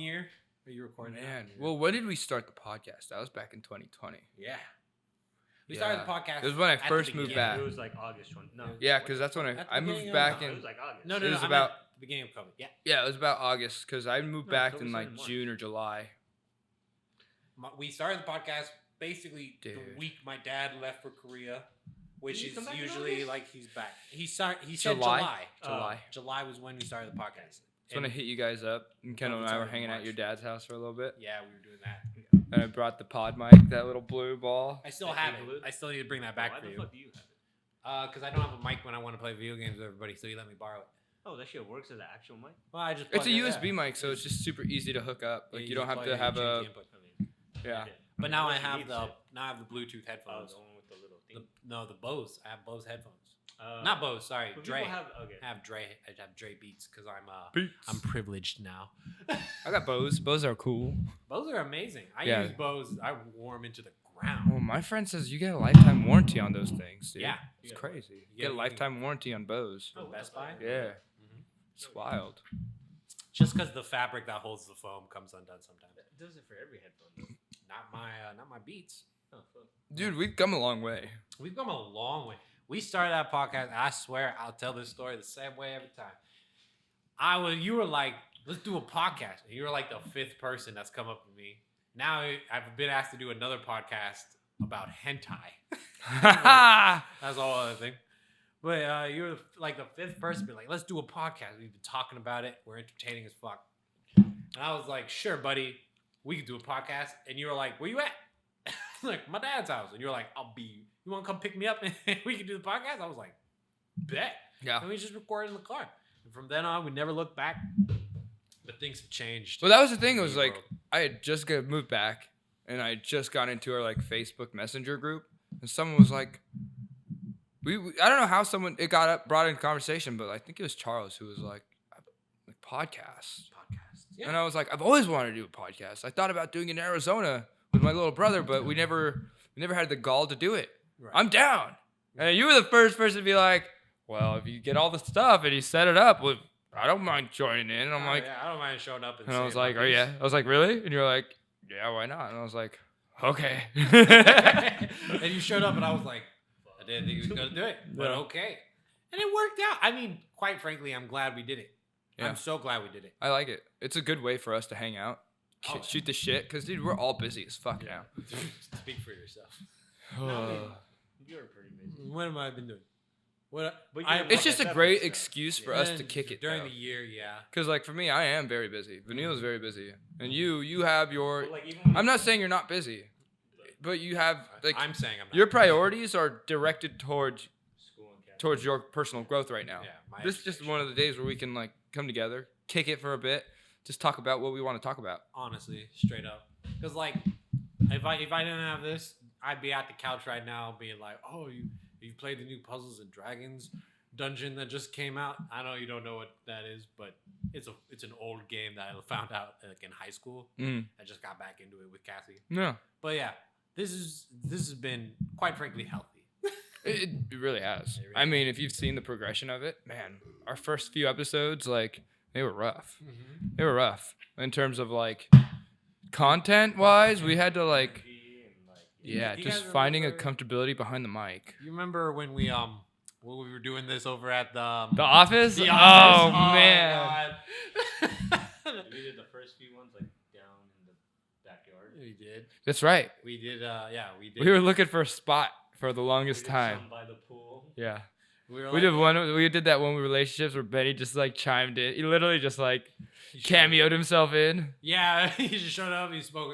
year. Are you recording? Man, well, when did we start the podcast? That was back in 2020. Yeah. We started the podcast. It was when I first moved back. It was like August 20. No. Yeah, because that's when I moved back in. It was like August. No, it was I about meant the beginning of COVID. Yeah. Yeah, it was about August because I moved back in like June or July. We started the podcast basically the week my dad left for Korea, which is usually like he's back. He said July. July was when we started the podcast. That's when I hit you guys up, and Kendall and I were hanging at your dad's house for a little bit. Yeah, we were doing that. And I brought the pod mic, that little blue ball. I still have it. I still need to bring that back for you. Why the fuck do you have it? Because I don't have a mic when I want to play video games with everybody, so you let me borrow it. Oh, that shit works as an actual mic? Well, I just it's a USB mic, so it's just super easy to hook up. Like you don't have to have a. Yeah. But now I have the Bluetooth headphones. The one with the little thing. The Bose. I have Bose headphones. Not Bose. Sorry, Dre. I have Dre Beats because I'm privileged now. I got Bose. Bose are cool. Bose are amazing. I use Bose. I wore them into the ground. Well, my friend says you get a lifetime warranty on those things, dude. Yeah, it's crazy. You get a lifetime warranty on Bose. Oh, Best Buy. Yeah, it's wild. Just because the fabric that holds the foam comes undone sometimes. It does it for every headphone. Not my Beats. Oh, fuck. Dude, we've come a long way. We've come a long way. We started that podcast. I swear, I'll tell this story the same way every time. You were like, let's do a podcast. And you were like the fifth person that's come up with me. Now I've been asked to do another podcast about hentai. That's all other thing. But you were like the fifth person. Be like, let's do a podcast. We've been talking about it. We're entertaining as fuck. And I was like, sure, buddy. We could do a podcast. And you were like, where you at? Like, my dad's house. And you were like, you want to come pick me up and we can do the podcast? I was like, bet. Yeah. And we just recorded in the car. And from then on, we never looked back. But things have changed. Well, that was the thing. It was like, I had just moved back and I just got into our like Facebook Messenger group. And someone was like, I don't know how it got brought in conversation, but I think it was Charles who was like podcasts. Yeah. And I was like, I've always wanted to do a podcast. I thought about doing it in Arizona with my little brother, but we never had the gall to do it. Right. I'm down. And you were the first person to be like, well, if you get all the stuff and you set it up, well, I don't mind joining in. And I'm like, yeah, I don't mind showing up. And I was like, oh yeah. I was like, really? And you're like, yeah, why not? And I was like, okay. And you showed up and I was like, I didn't think he was going to do it, but okay. And it worked out. I mean, quite frankly, I'm glad we did it. Yeah. I'm so glad we did it. I like it. It's a good way for us to hang out, shoot the shit. Because, dude, we're all busy as fuck now. Speak for yourself. You're pretty busy. What have I been doing? It's just a great excuse for us to kick it during the year, yeah. Because, like, for me, I am very busy. Vanille's very busy. And you have your... I'm not saying you're not busy. But you have, like... I'm saying I'm not. Your priorities are directed towards your personal growth right now. Yeah, this is just one of the days where we can, like, come together, kick it for a bit, just talk about what we want to talk about. Honestly, straight up. Because, like, if I didn't have this, I'd be at the couch right now being like, oh, you played the new Puzzles and Dragons dungeon that just came out? I know you don't know what that is, but it's an old game that I found out like in high school. I just got back into it with Cassie. Yeah. But yeah, this has been, quite frankly, healthy. It really has. I mean, if you've seen the progression of it, man, our first few episodes, like, they were rough. Mm-hmm. They were rough in terms of, like, content-wise. We had to, like, just finding a comfortability behind the mic. You remember when we were doing this over at the office? The office? Oh man. We did the first few ones like down in the backyard. We did. That's right. We did. We did. We were looking for a spot for the longest time. By the pool. Yeah. We did that one with relationships where Benny just like chimed in. He literally just like cameoed himself in. Yeah, he just showed up. He spoke.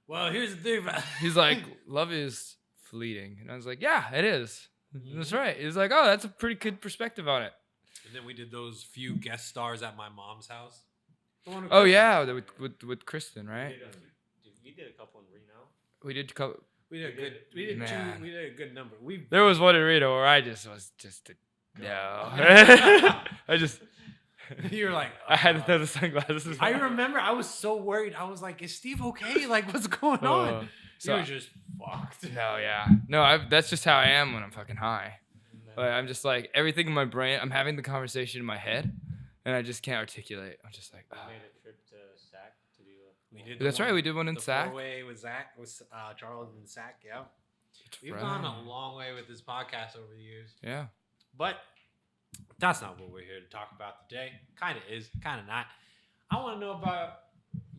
Well, here's the thing about He's like, love is fleeting. And I was like, yeah, it is. That's right. He's like, oh, that's a pretty good perspective on it. And then we did those few guest stars at my mom's house. Oh, yeah, with Kristen, right? We did a couple in Reno. We did a couple. We did a good number. There was one in Reno where I just was no. I just... You were like, I had to throw the sunglasses. I remember I was so worried. I was like, is Steve okay? Like, what's going on? So you were just fucked. No, that's just how I am when I'm fucking high. Like, I'm just like, everything in my brain, I'm having the conversation in my head, and I just can't articulate. I'm just like, oh. trip to SAC to do We did. That's right. We did one in the SAC. 4-way with Zach, with Charles and Zach. Yeah, we've right. gone a long way with this podcast over the years. Yeah. But that's not what we're here to talk about today. Kind of is, kind of not. I want to know about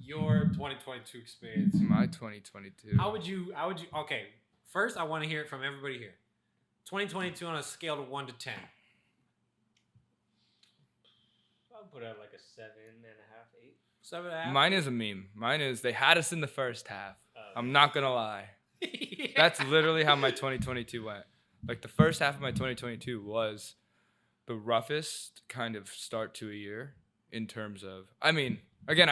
your 2022 experience. My 2022. How would you? Okay, first I want to hear it from everybody here. 2022 on a scale of 1 to 10. I'll put it like a 7.5, 8. 7.5. Mine is a meme. Mine is they had us in the first half. I'm Okay. not gonna lie. Yeah. That's literally how my 2022 went. Like the first half of my 2022 was the roughest kind of start to a year in terms of. I mean, again,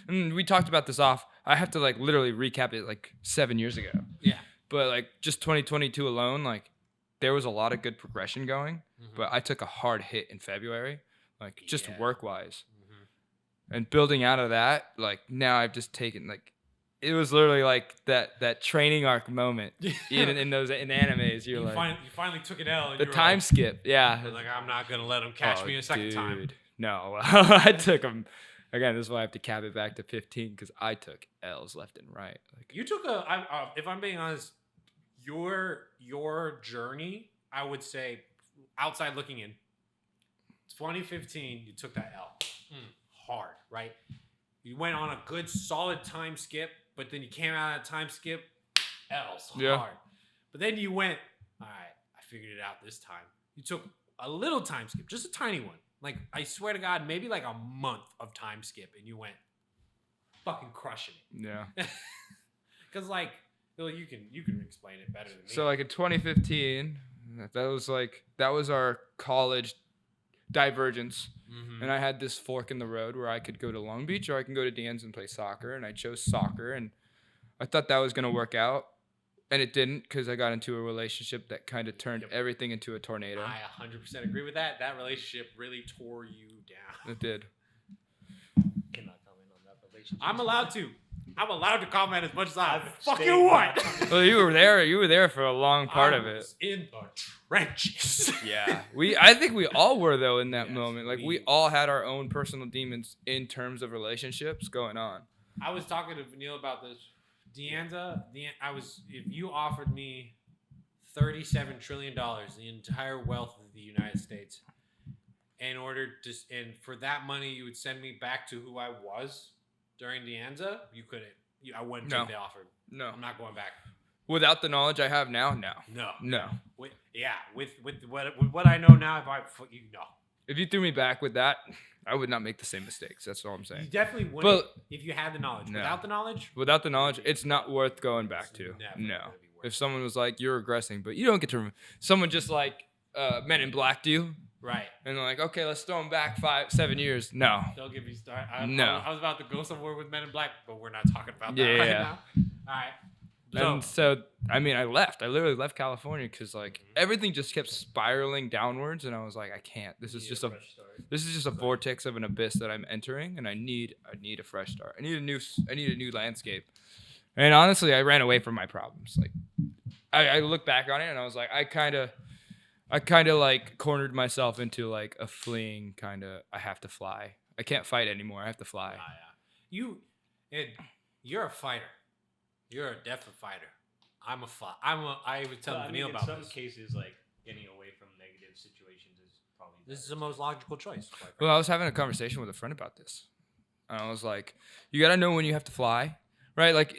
we talked about this off. I have to like literally recap it like 7 years ago. Yeah. But like just 2022 alone, like there was a lot of good progression going. Mhm. But I took a hard hit in February, like just Yeah. work wise. Mhm. And building out of that, like now I've just taken like it was literally like that training arc moment in those in animes. You're you, like you finally took an L. And the you were time like, skip, yeah. I was like, I'm not gonna let him catch me a second time. No, I took them. Again, this is why I have to cap it back to 15 because I took L's left and right. Like You took if I'm being honest, your journey, I would say, outside looking in, 2015, you took that L hard, right? You went on a good, solid time skip, but then you came out of that time skip, L's hard. But then you went, all right, I figured it out this time. You took a little time skip, just a tiny one. Like, I swear to God, maybe like a month of time skip, and you went fucking crushing it. yeah. Because, like, well, you can explain it better than me. So like in 2015, that was our college divergence. Mhm. And I had this fork in the road where I could go to Long Beach or I can go to Dan's and play soccer. And I chose soccer. And I thought that was going to work out. And it didn't because I got into a relationship that kind of turned everything into a tornado. I 100% agree with that. That relationship really tore you down. It did. Cannot comment on that relationship. I'm allowed to. I'm allowed to comment as much as I I've fucking stayed want. back. Well, you were there. You were there for a long part of I it. was in the trenches. Yeah. I think we all were, though, in that Yes, moment. Like, we- we all had our own personal demons in terms of relationships going on. I was talking to Vanille about this. If you offered me $37 trillion, the entire wealth of the United States, and for that money you would send me back to who I was during Deanza, you couldn't. I wouldn't No. take the offer. No. I'm not going back. Without the knowledge I have now, no. No. No. With what I know now, If you threw me back with that, I would not make the same mistakes. That's all I'm you saying. definitely wouldn't But if you had the knowledge. No. Without the knowledge, without the knowledge, it's not worth going back it's to. never No. gonna be worth If it. someone was like, you're regressing, but you don't get to. Someone just like Men in Blacked you, Right. and they're like, okay, let's throw them back 7 years. No. Don't get me started. No. I was about to go somewhere with Men in Black, but we're not talking about that Yeah. right now. All right. And so, I mean, I left. I literally left California because like everything just kept spiraling downwards, and I was like, I can't. This is just a vortex of an abyss that I'm entering, and I need a fresh start. I need a new landscape. And honestly, I ran away from my problems. Like, I look back on it, and I was like, I kind of like cornered myself into like a fleeing kind of. I have to fly. I can't fight anymore. I have to fly. You're a fighter. You're a definite fighter. I was telling Vanille about in some this. cases, like getting away from negative situations is probably. This is the most logical choice. quite Well, I was having a conversation with a friend about this. And I was like, you got to know when you have to fly, right? Like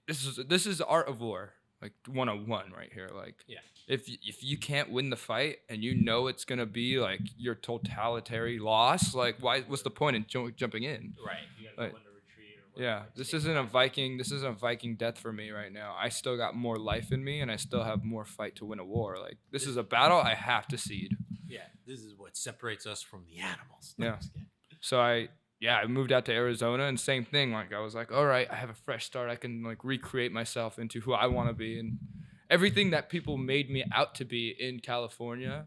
this is art of war, like 101 right here. Like Yeah. if you can't win the fight and you know it's going to be like your totalitarian loss, like what's the point in jumping in? Right. You gotta know when to retreat or Yeah, this isn't a Viking death for me right now. I still got more life in me and I still have more fight to win a war. Like this is a battle I have to cede. Yeah. This is what separates us from the animals. Yeah. So I moved out to Arizona and same thing. Like I was like, all right, I have a fresh start. I can like recreate myself into who I want to be, and everything that people made me out to be in California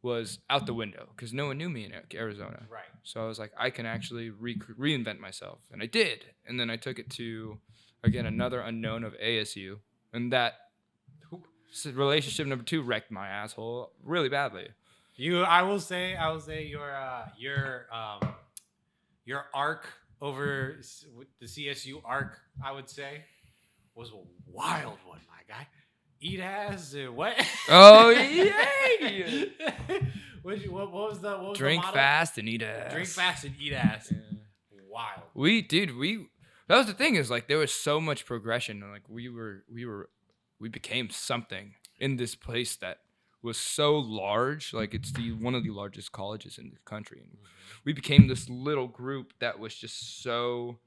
was out the window because no one knew me in Arizona. Right. So I was like, I can actually reinvent myself, and I did. And then I took it to, again, another unknown of ASU, and that relationship number 2 wrecked my asshole really badly. I will say your arc over the CSU arc, I would say, was a wild one, my guy. Eat ass, what? Oh yeah. What was the Drink motto? fast and eat ass. Drink fast and eat ass. Wild. We that was the thing, is like there was so much progression, and like we became something in this place that was so large. Like it's one of the largest colleges in the country. And we became this little group that was just so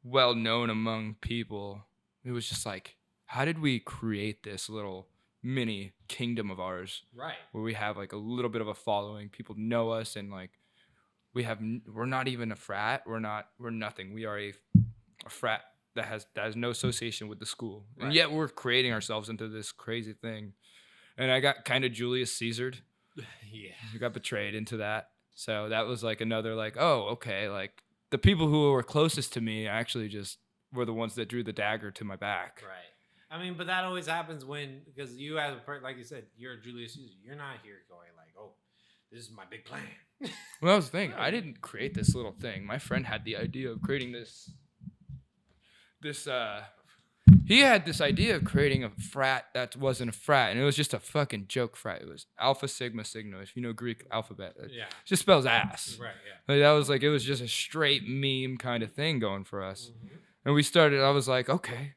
well known among people. It was just like, how did we create this little mini kingdom of ours Right. where we have like a little bit of a following, people know us, and like we're not even a frat, we're nothing. We are a frat that has no association with the school, Right. and yet we're creating ourselves into this crazy thing. And I got kind of Julius Caesared. Yeah. We got betrayed into that. So that was like another like, oh, okay, like the people who were closest to me actually just were the ones that drew the dagger to my back. Right. I mean, but that always happens because you as a person, like you said, you're Julius Caesar. You're not here going like, oh, this is my big plan. Well, that was the thing. I didn't create this little thing. My friend had the idea of creating this he had this idea of creating a frat that wasn't a frat, and it was just a fucking joke frat. It was Alpha Sigma Sigma, if you know Greek alphabet. It Yeah. just spells ass. Right. Yeah. Like, that was like, it was just a straight meme kind of thing going for us. Mhm. And we started, I was like, okay.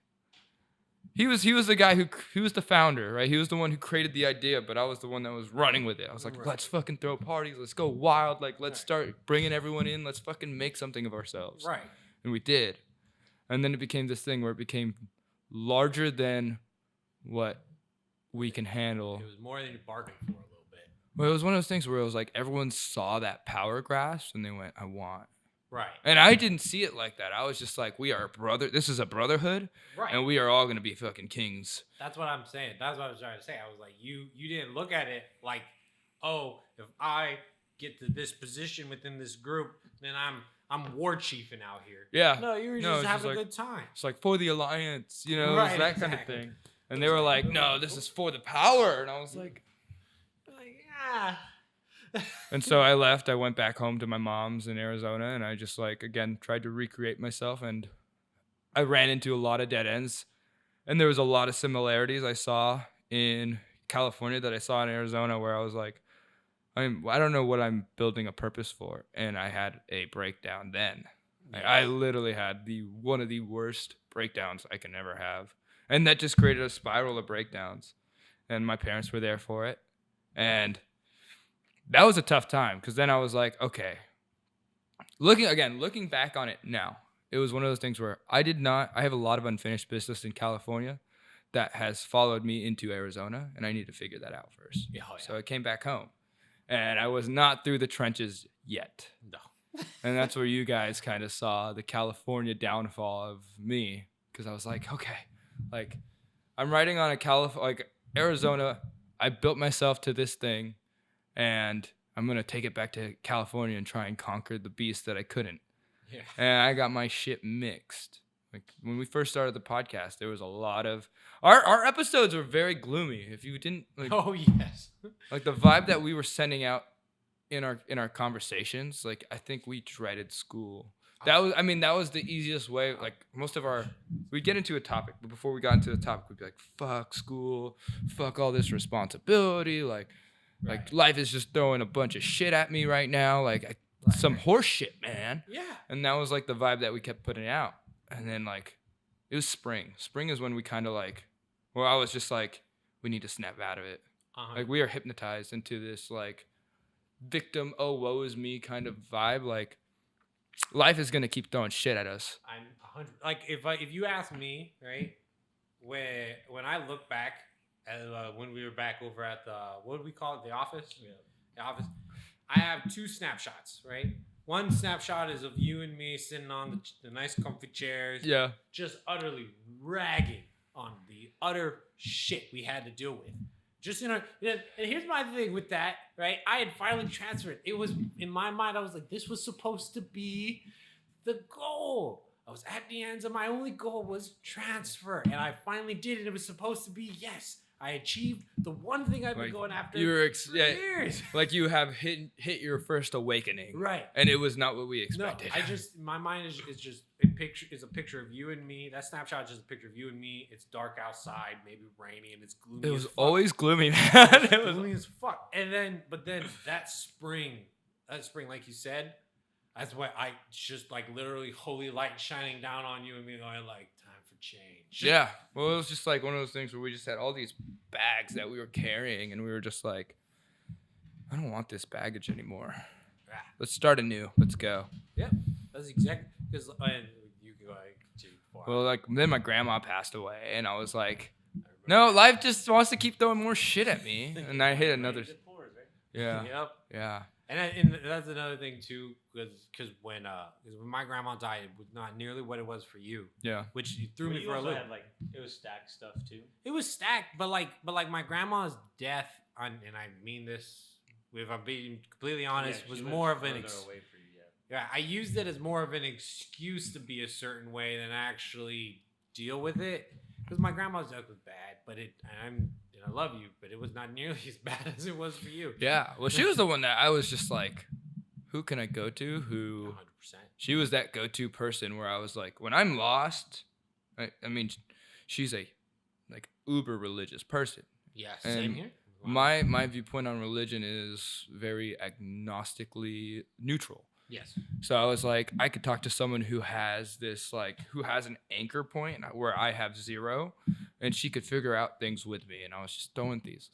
He was the guy he was the founder, right? He was the one who created the idea, but I was the one that was running with it. I was like, Right. let's fucking throw parties. Let's go wild. Like, let's Right. start bringing everyone in. Let's fucking make something of ourselves. Right. And we did. And then it became this thing where it became larger than what we can handle. It was more than you bargained for a little bit. Well, it was one of those things where it was like everyone saw that power grasp and they went, I want. Right. And I didn't see it like that. I was just like, we are a brother. This is a brotherhood. Right. And we are all going to be fucking kings. That's what I'm saying. That's what I was trying to say. I was like, you didn't look at it like, oh, if I get to this position within this group, then I'm war chiefing out here. Yeah. No, you were No, just it's having just a like- good time. It's like for the alliance, you know, Right, it's that kind of exactly. thing. And they were like, no, this is for the power. And I was like, Like, yeah. and so I left. I went back home to my mom's in Arizona, and I just like, again, tried to recreate myself. And I ran into a lot of dead ends. And there was a lot of similarities I saw in California that I saw in Arizona, where I was like, I don't know what I'm building a purpose for. And I had a breakdown then. I literally had one of the worst breakdowns I can ever have. And that just created a spiral of breakdowns. And my parents were there for it. And that was a tough time, because then I was like, okay. Looking back on it now, it was one of those things where I have a lot of unfinished business in California that has followed me into Arizona, and I need to figure that out first. Yeah. So I came back home, and I was not through the trenches yet. No. And that's where you guys kind of saw the California downfall of me, because I was like, okay, like I'm writing on Arizona. I built myself to this thing, and I'm going to take it back to California and try and conquer the beast that I couldn't. Yeah. And I got my shit mixed. Like when we first started the podcast, there was a lot of our episodes were very gloomy. If you didn't like, Oh yes. like the vibe that we were sending out in our conversations, like I think we dreaded school. That was the easiest way. Like we'd get into a topic, but before we got into the topic, we'd be like, fuck school, fuck all this responsibility, like life is just throwing a bunch of shit at me right now, some horse shit, man. Yeah. And that was like the vibe that we kept putting out. And then like it was spring. Spring is when we kind of like, well, I was just like, we need to snap out of it. Like we are hypnotized into this like victim, oh woe is me kind of vibe. Like life is gonna keep throwing shit at us. I'm 100. Like if you ask me, right, when I look back at when we were back over at the, what do we call it, the office? Yeah. The office. I have two snapshots, right? One snapshot is of you and me sitting on the nice comfy chairs, Yeah. just utterly ragging on the utter shit we had to deal with. Just and here's my thing with that, right? I had finally transferred. It was in my mind, I was like, this was supposed to be the goal. I was at the ends, and my only goal was transfer, and I finally did it. It was supposed to be, yes, I achieved the one thing I've been Like, going after you're for years. like you have hit your first awakening, Right. and it was not what we No, expected. I just my mind is just a picture of you and me. That snapshot is just a picture of you and me. It's dark outside, maybe rainy, and it's gloomy. It was as fuck. always gloomy, man. It's It was gloomy as fuck. But then that spring, like you said, that's why I just like literally holy light shining down on you and me going like time for change. yeah. Well, it was just like one of those things where we just had all these bags that we were carrying, and we were just like, I don't want this baggage anymore. Ah. Let's start anew. Let's go. Yep, that's exactly because you go like Well, like then my grandma passed away, and I was like, I remember. no, life just wants to keep throwing more shit at me, and I hit another. Rains, it pours, right? Yeah. Yep. Yeah. And that's another thing too, because when my grandma died, it was not nearly what it was for you, Yeah. which you threw But me you for a also loop. had, like, it was stacked stuff too. It was stacked, but like my grandma's death, and I mean this, if I'm being completely honest, Yeah, was she more lives of an further away for you, yeah. I used it as more of an excuse to be a certain way than actually deal with it. Because my grandma's death was bad, but I love you, but it was not nearly as bad as it was for you. Yeah. Well, she was the one that I was just like, who can I go to? 100%. She was that go-to person where I was like, when I'm lost, I mean, she's a like uber religious person. Yeah, And same here. My viewpoint on religion is very agnostically neutral. Yes. So I was like, I could talk to someone who has this who has an anchor point where I have zero, and she could figure out things with me. And I was just throwing these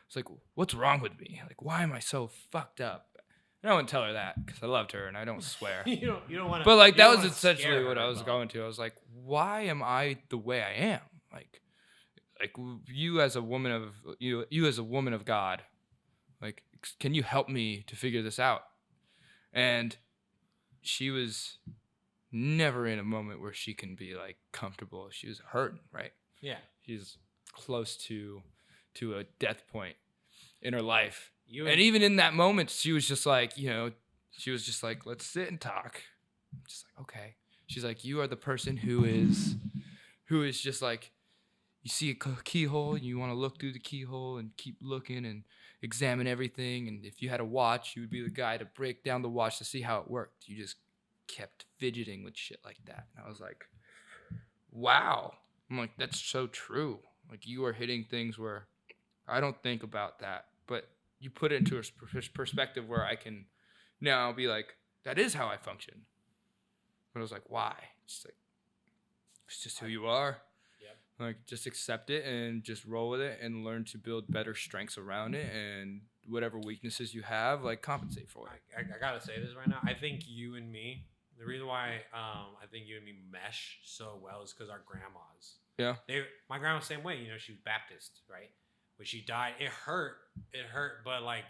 it's like, what's wrong with me? Like, why am I so fucked up? And I wouldn't tell her that because I loved her and I don't swear. you don't want to. But like that was essentially what I was going to. I was like, why am I the way I am? Like you as a woman of God, like, can you help me to figure this out? And she was never in a moment where she can be like comfortable. She was hurting, right? Yeah. She's close to a death point in her life. And even in that moment, she was just like, let's sit and talk. I'm just like, okay. She's like, you are the person who is just like, you see a keyhole and you want to look through the keyhole and keep looking and examine everything. And if you had a watch, you would be the guy to break down the watch to see how it worked. You just kept fidgeting with shit like that. And I was like, wow. I'm like, that's so true. Like, you are hitting things where I don't think about that, but you put it into a perspective where I can now be like, that is how I function. But I was like, why? It's just who you are. Yep. Like, just accept it and just roll with it and learn to build better strengths around it, and whatever weaknesses you have, like, compensate for it. I gotta say this right now. I think you and me. The reason why I think you and me mesh so well is because our grandmas. Yeah. My grandma was the same way. You know, she was Baptist, right? When she died, it hurt. It hurt, but like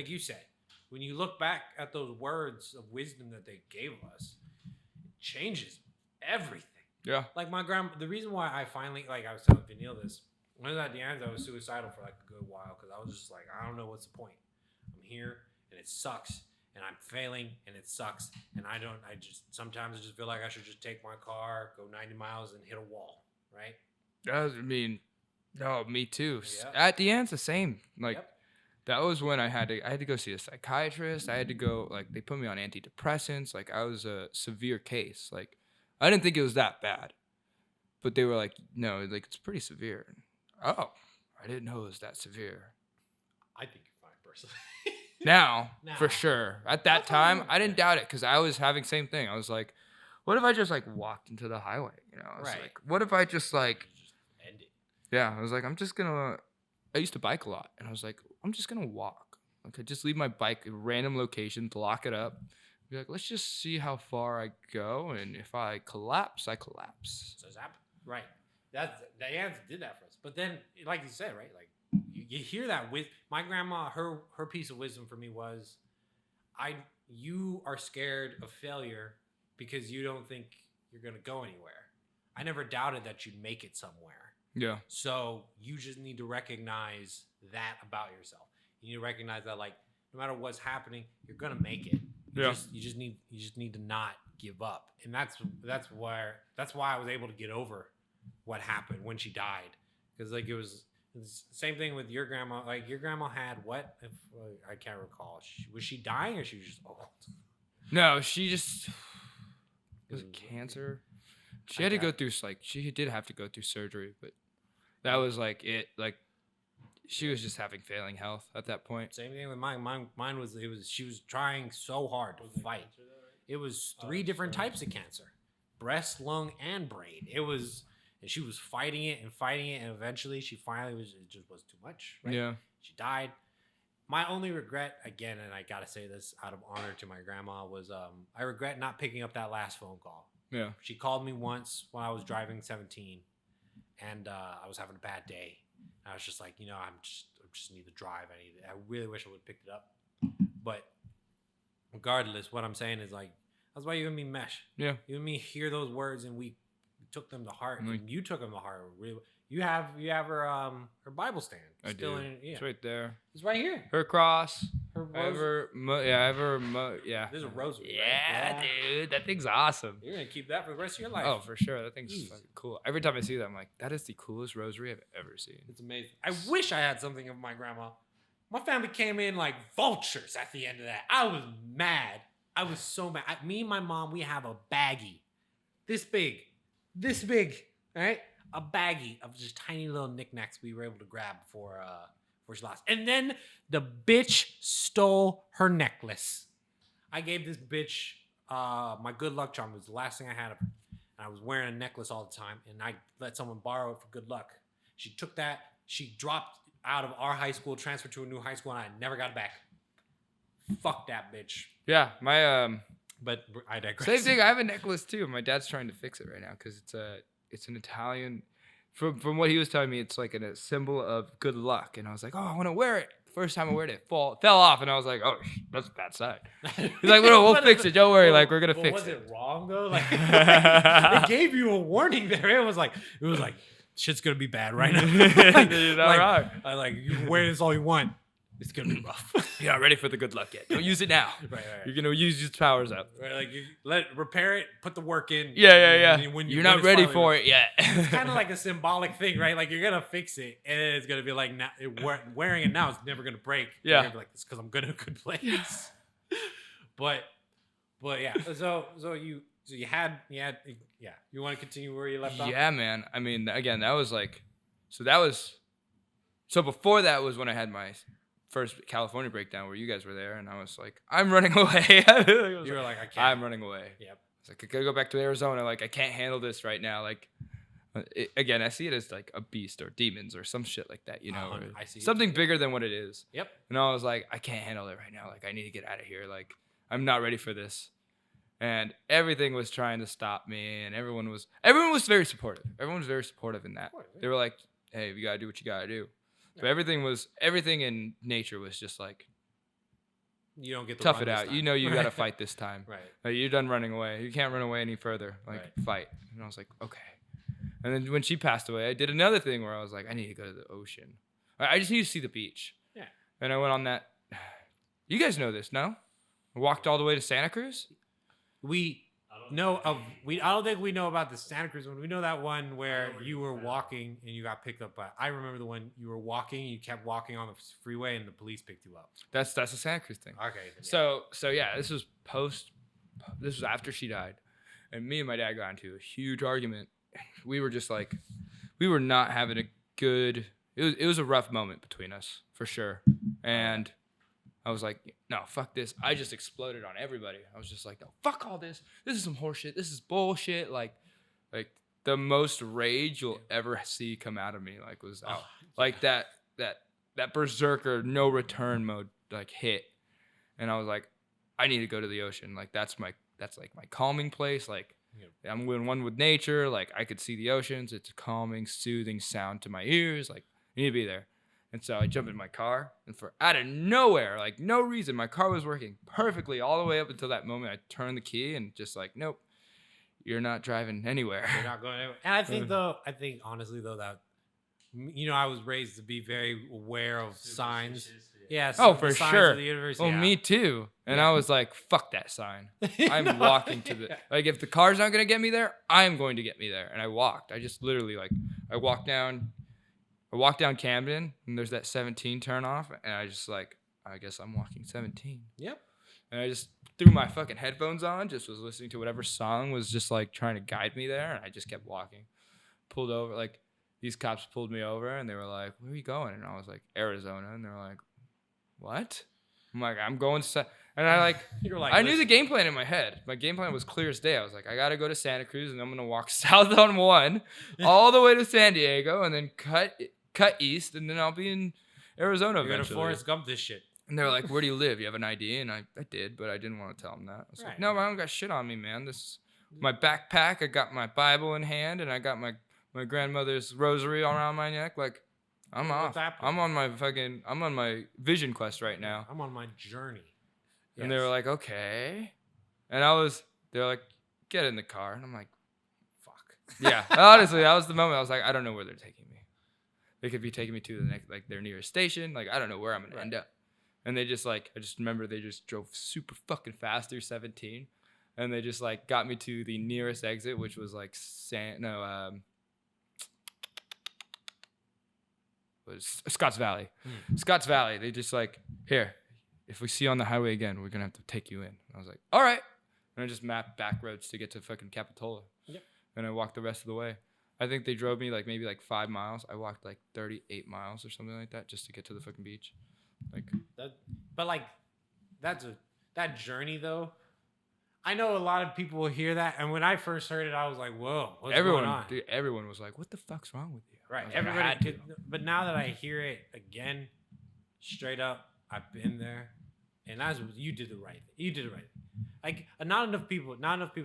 you said, when you look back at those words of wisdom that they gave us, it changes everything. Yeah. Like my grandma, the reason why I finally, like I was telling Vanille this, when I was at the end, I was suicidal for like a good while because I was just like, I don't know what's the point. I'm here and it sucks and I'm failing and it sucks and sometimes I just feel like I should just take my car, go 90 miles and hit a wall, right? No, me too. Yep. At the end, it's the same. Like, Yep. that was when I had to go see a psychiatrist. I had to go, like, they put me on antidepressants. Like, I was a severe case. Like, I didn't think it was that bad. But they were like, no, like, it's pretty severe. Oh, I didn't know it was that severe. I think you're fine personally. Now, Now. for sure. At that time, I didn't doubt it because I was having same thing. I was like, what if I just, like, walked into the highway? You know, I was Right. like, what if I just, like, Just end it. yeah, I was like, I used to bike a lot, and I was like, I'm just going to walk. Like, I just leave my bike at random locations, lock it up, be like, let's just see how far I go, and if I collapse, I collapse. So it's happened. Right. Diane did that for us. But then, like you said, right? Like you hear that with my grandma. Her piece of wisdom for me was, you are scared of failure because you don't think you're gonna go anywhere. I never doubted that you'd make it somewhere. Yeah. So you just need to recognize that about yourself. You need to recognize that, like, no matter what's happening, you're gonna make it. You just need to not give up. And that's why I was able to get over what happened when she died. Because like it was Same thing with your grandma. Like your grandma had what? If I can't recall. Was she dying or she was just old? No, she just was it cancer. She had to go through she did have to go through surgery, but that was like it. Like she was just having failing health at that point. Same thing with mine. Mine was she was trying so hard to fight. It was 3 different types of cancer: breast, lung, and brain. And she was fighting it, and eventually she finally it just was too much. Right? Yeah. She died. My only regret, again, and I gotta say this out of honor to my grandma, was I regret not picking up that last phone call. Yeah. She called me once when I was driving 17, and I was having a bad day. And I was just like, I just need to drive. I really wish I would have picked it up. But regardless, what I'm saying is like, that's why you and me mesh. Yeah. You and me hear those words, and we took them to heart. Like, and you took them to heart. Really, you have her Bible stand. I still do. It's right there. It's right here. Her cross. Her I have her. Yeah. There's a rosary. Yeah, right? dude, that thing's awesome. You're gonna keep that for the rest of your life. Oh, for sure. That thing's Jeez. fucking cool. Every time I see that, I'm like, that is the coolest rosary I've ever seen. It's amazing. I wish I had something of my grandma. My family came in like vultures at the end of that. I was mad. I was so mad. Me and my mom, we have a baggie. This big. All right? A baggie of just tiny little knickknacks we were able to grab before she lost. And then the bitch stole her necklace. I gave this bitch my good luck charm. It was the last thing I had of her. And I was wearing a necklace all the time. And I let someone borrow it for good luck. She took that. She dropped out of our high school, transferred to a new high school, and I never got it back. Fuck that bitch. Yeah, my But I digress. same thing. I have a necklace too. My dad's trying to fix it right now because it's an Italian. From what he was telling me, it's like a symbol of good luck. And I was like, oh, I want to wear it. First time I wear it fell off, and I was like, oh, that's a bad sign. He's like, we'll fix it. Don't worry. Like we're gonna fix it. Was it. it wrong though? Like they gave you a warning there. It was like shit's gonna be bad right now. You're not wrong. You can wear this all you want. It's gonna be rough. You're not ready for the good luck yet. Don't use it now. Right. You're gonna use its powers up. Right, like you repair it, put the work in. Yeah. When You're not ready for it yet. It's kind of like a symbolic thing, right? Like you're gonna fix it, and it's gonna be like now, wearing it now is never gonna break. Yeah. You're gonna be like, it's because I'm good in a good place. but yeah. So you want to continue where you left off? Yeah, man. I mean, again, that was like, so before that was when I had my first California breakdown where you guys were there, and I was like, I'm running away. You were like, I can't. I'm running away. Yep. I was like, I gotta go back to Arizona. Like, I can't handle this right now. Like, again, I see it as like a beast or demons or some shit like that, or I see something bigger than what it is. Yep. And I was like, I can't handle it right now. Like, I need to get out of here. Like, I'm not ready for this. And everything was trying to stop me, and everyone was very supportive. Everyone was very supportive in that. They were like, hey, you gotta do what you gotta do. So everything in nature was just like, you don't get to tough run it this out. time. You know you got to fight this time. Right. Like, you're done running away. You can't run away any further. Like, fight. And I was like, okay. And then when she passed away, I did another thing where I was like, I need to go to the ocean. I just need to see the beach. Yeah. And I went on that. You guys know this, no? I walked all the way to Santa Cruz. I don't think we know about the Santa Cruz one. We know that one where you were walking and you got picked up by. I remember the one you were walking and you kept walking on the freeway and the police picked you up. That's the Santa Cruz thing. Okay. So yeah, this was after she died, and me and my dad got into a huge argument. We were just like, we were not having a good. It was a rough moment between us for sure, and I was like, no, fuck this. I just exploded on everybody. I was just like, no, fuck all this. This is some horseshit. This is bullshit. Like the most rage you'll ever see come out of me, like, was out. Like that berserker no return mode like hit, and I was like, I need to go to the ocean. Like that's like my calming place. Like I'm in one with nature. Like I could see the oceans. It's a calming, soothing sound to my ears. Like I need to be there. And so I jumped in my car, and for out of nowhere, like no reason, my car was working perfectly all the way up until that moment. I turned the key and just like, nope, you're not driving anywhere. You're not going anywhere. And I think honestly though that, I was raised to be very aware of signs. Yeah. For signs sure. Of the universe, Well, me too. And I was like, fuck that sign. I'm walking to the, like, if the car's not going to get me there, I'm going to get me there. And I walked. I just literally, like, I walked down I walked down Camden, and there's that 17 turn off, and I just like, I guess I'm walking 17. Yep. And I just threw my fucking headphones on, just was listening to whatever song was just like trying to guide me there, and I just kept walking. Pulled over, like these cops pulled me over, and they were like, "Where are you going?" And I was like, "Arizona," and they're like, "What?" I'm like, "I'm going to," and I like, You're like, I knew listen. the game plan in my head. My game plan was clear as day. I was like, I gotta go to Santa Cruz, and I'm gonna walk south on 1 all the way to San Diego, and then cut east, and then I'll be in Arizona You're gonna eventually. Forrest Gump this shit. And they're like, "Where do you live? You have an ID?" And I did, but I didn't want to tell them that. I was like, Right. "No, I don't got shit on me, man. This is my backpack. I got my Bible in hand, and I got my grandmother's rosary around my neck. Like, I'm What's off. happening? I'm on my vision quest right now." I'm on my journey. And they were like, "Okay." And they're like, "Get in the car." And I'm like, "Fuck." Yeah, honestly, that was the moment I was like, I don't know where they're taking me. They could be taking me to the next, like their nearest station. Like, I don't know where I'm gonna end up. And they just like, I just remember they just drove super fucking fast through 17, and they just like got me to the nearest exit, which was like was Scotts Valley. Scotts Valley. They just like, "Here, if we see you on the highway again, we're gonna have to take you in." I was like, "All right," and I just mapped back roads to get to fucking Capitola. Yep. And I walked the rest of the way. I think they drove me like maybe like 5 miles. I walked like 38 miles or something like that just to get to the fucking beach. Like, but like, that journey though. I know a lot of people will hear that, and when I first heard it, I was like, "Whoa, what's going on?" Dude, everyone was like, "What the fuck's wrong with you?" Right. I was like, "I Everybody had to." could, but now that I hear it again, straight up, I've been there, and you did the right thing. You did the right thing. Like, not enough people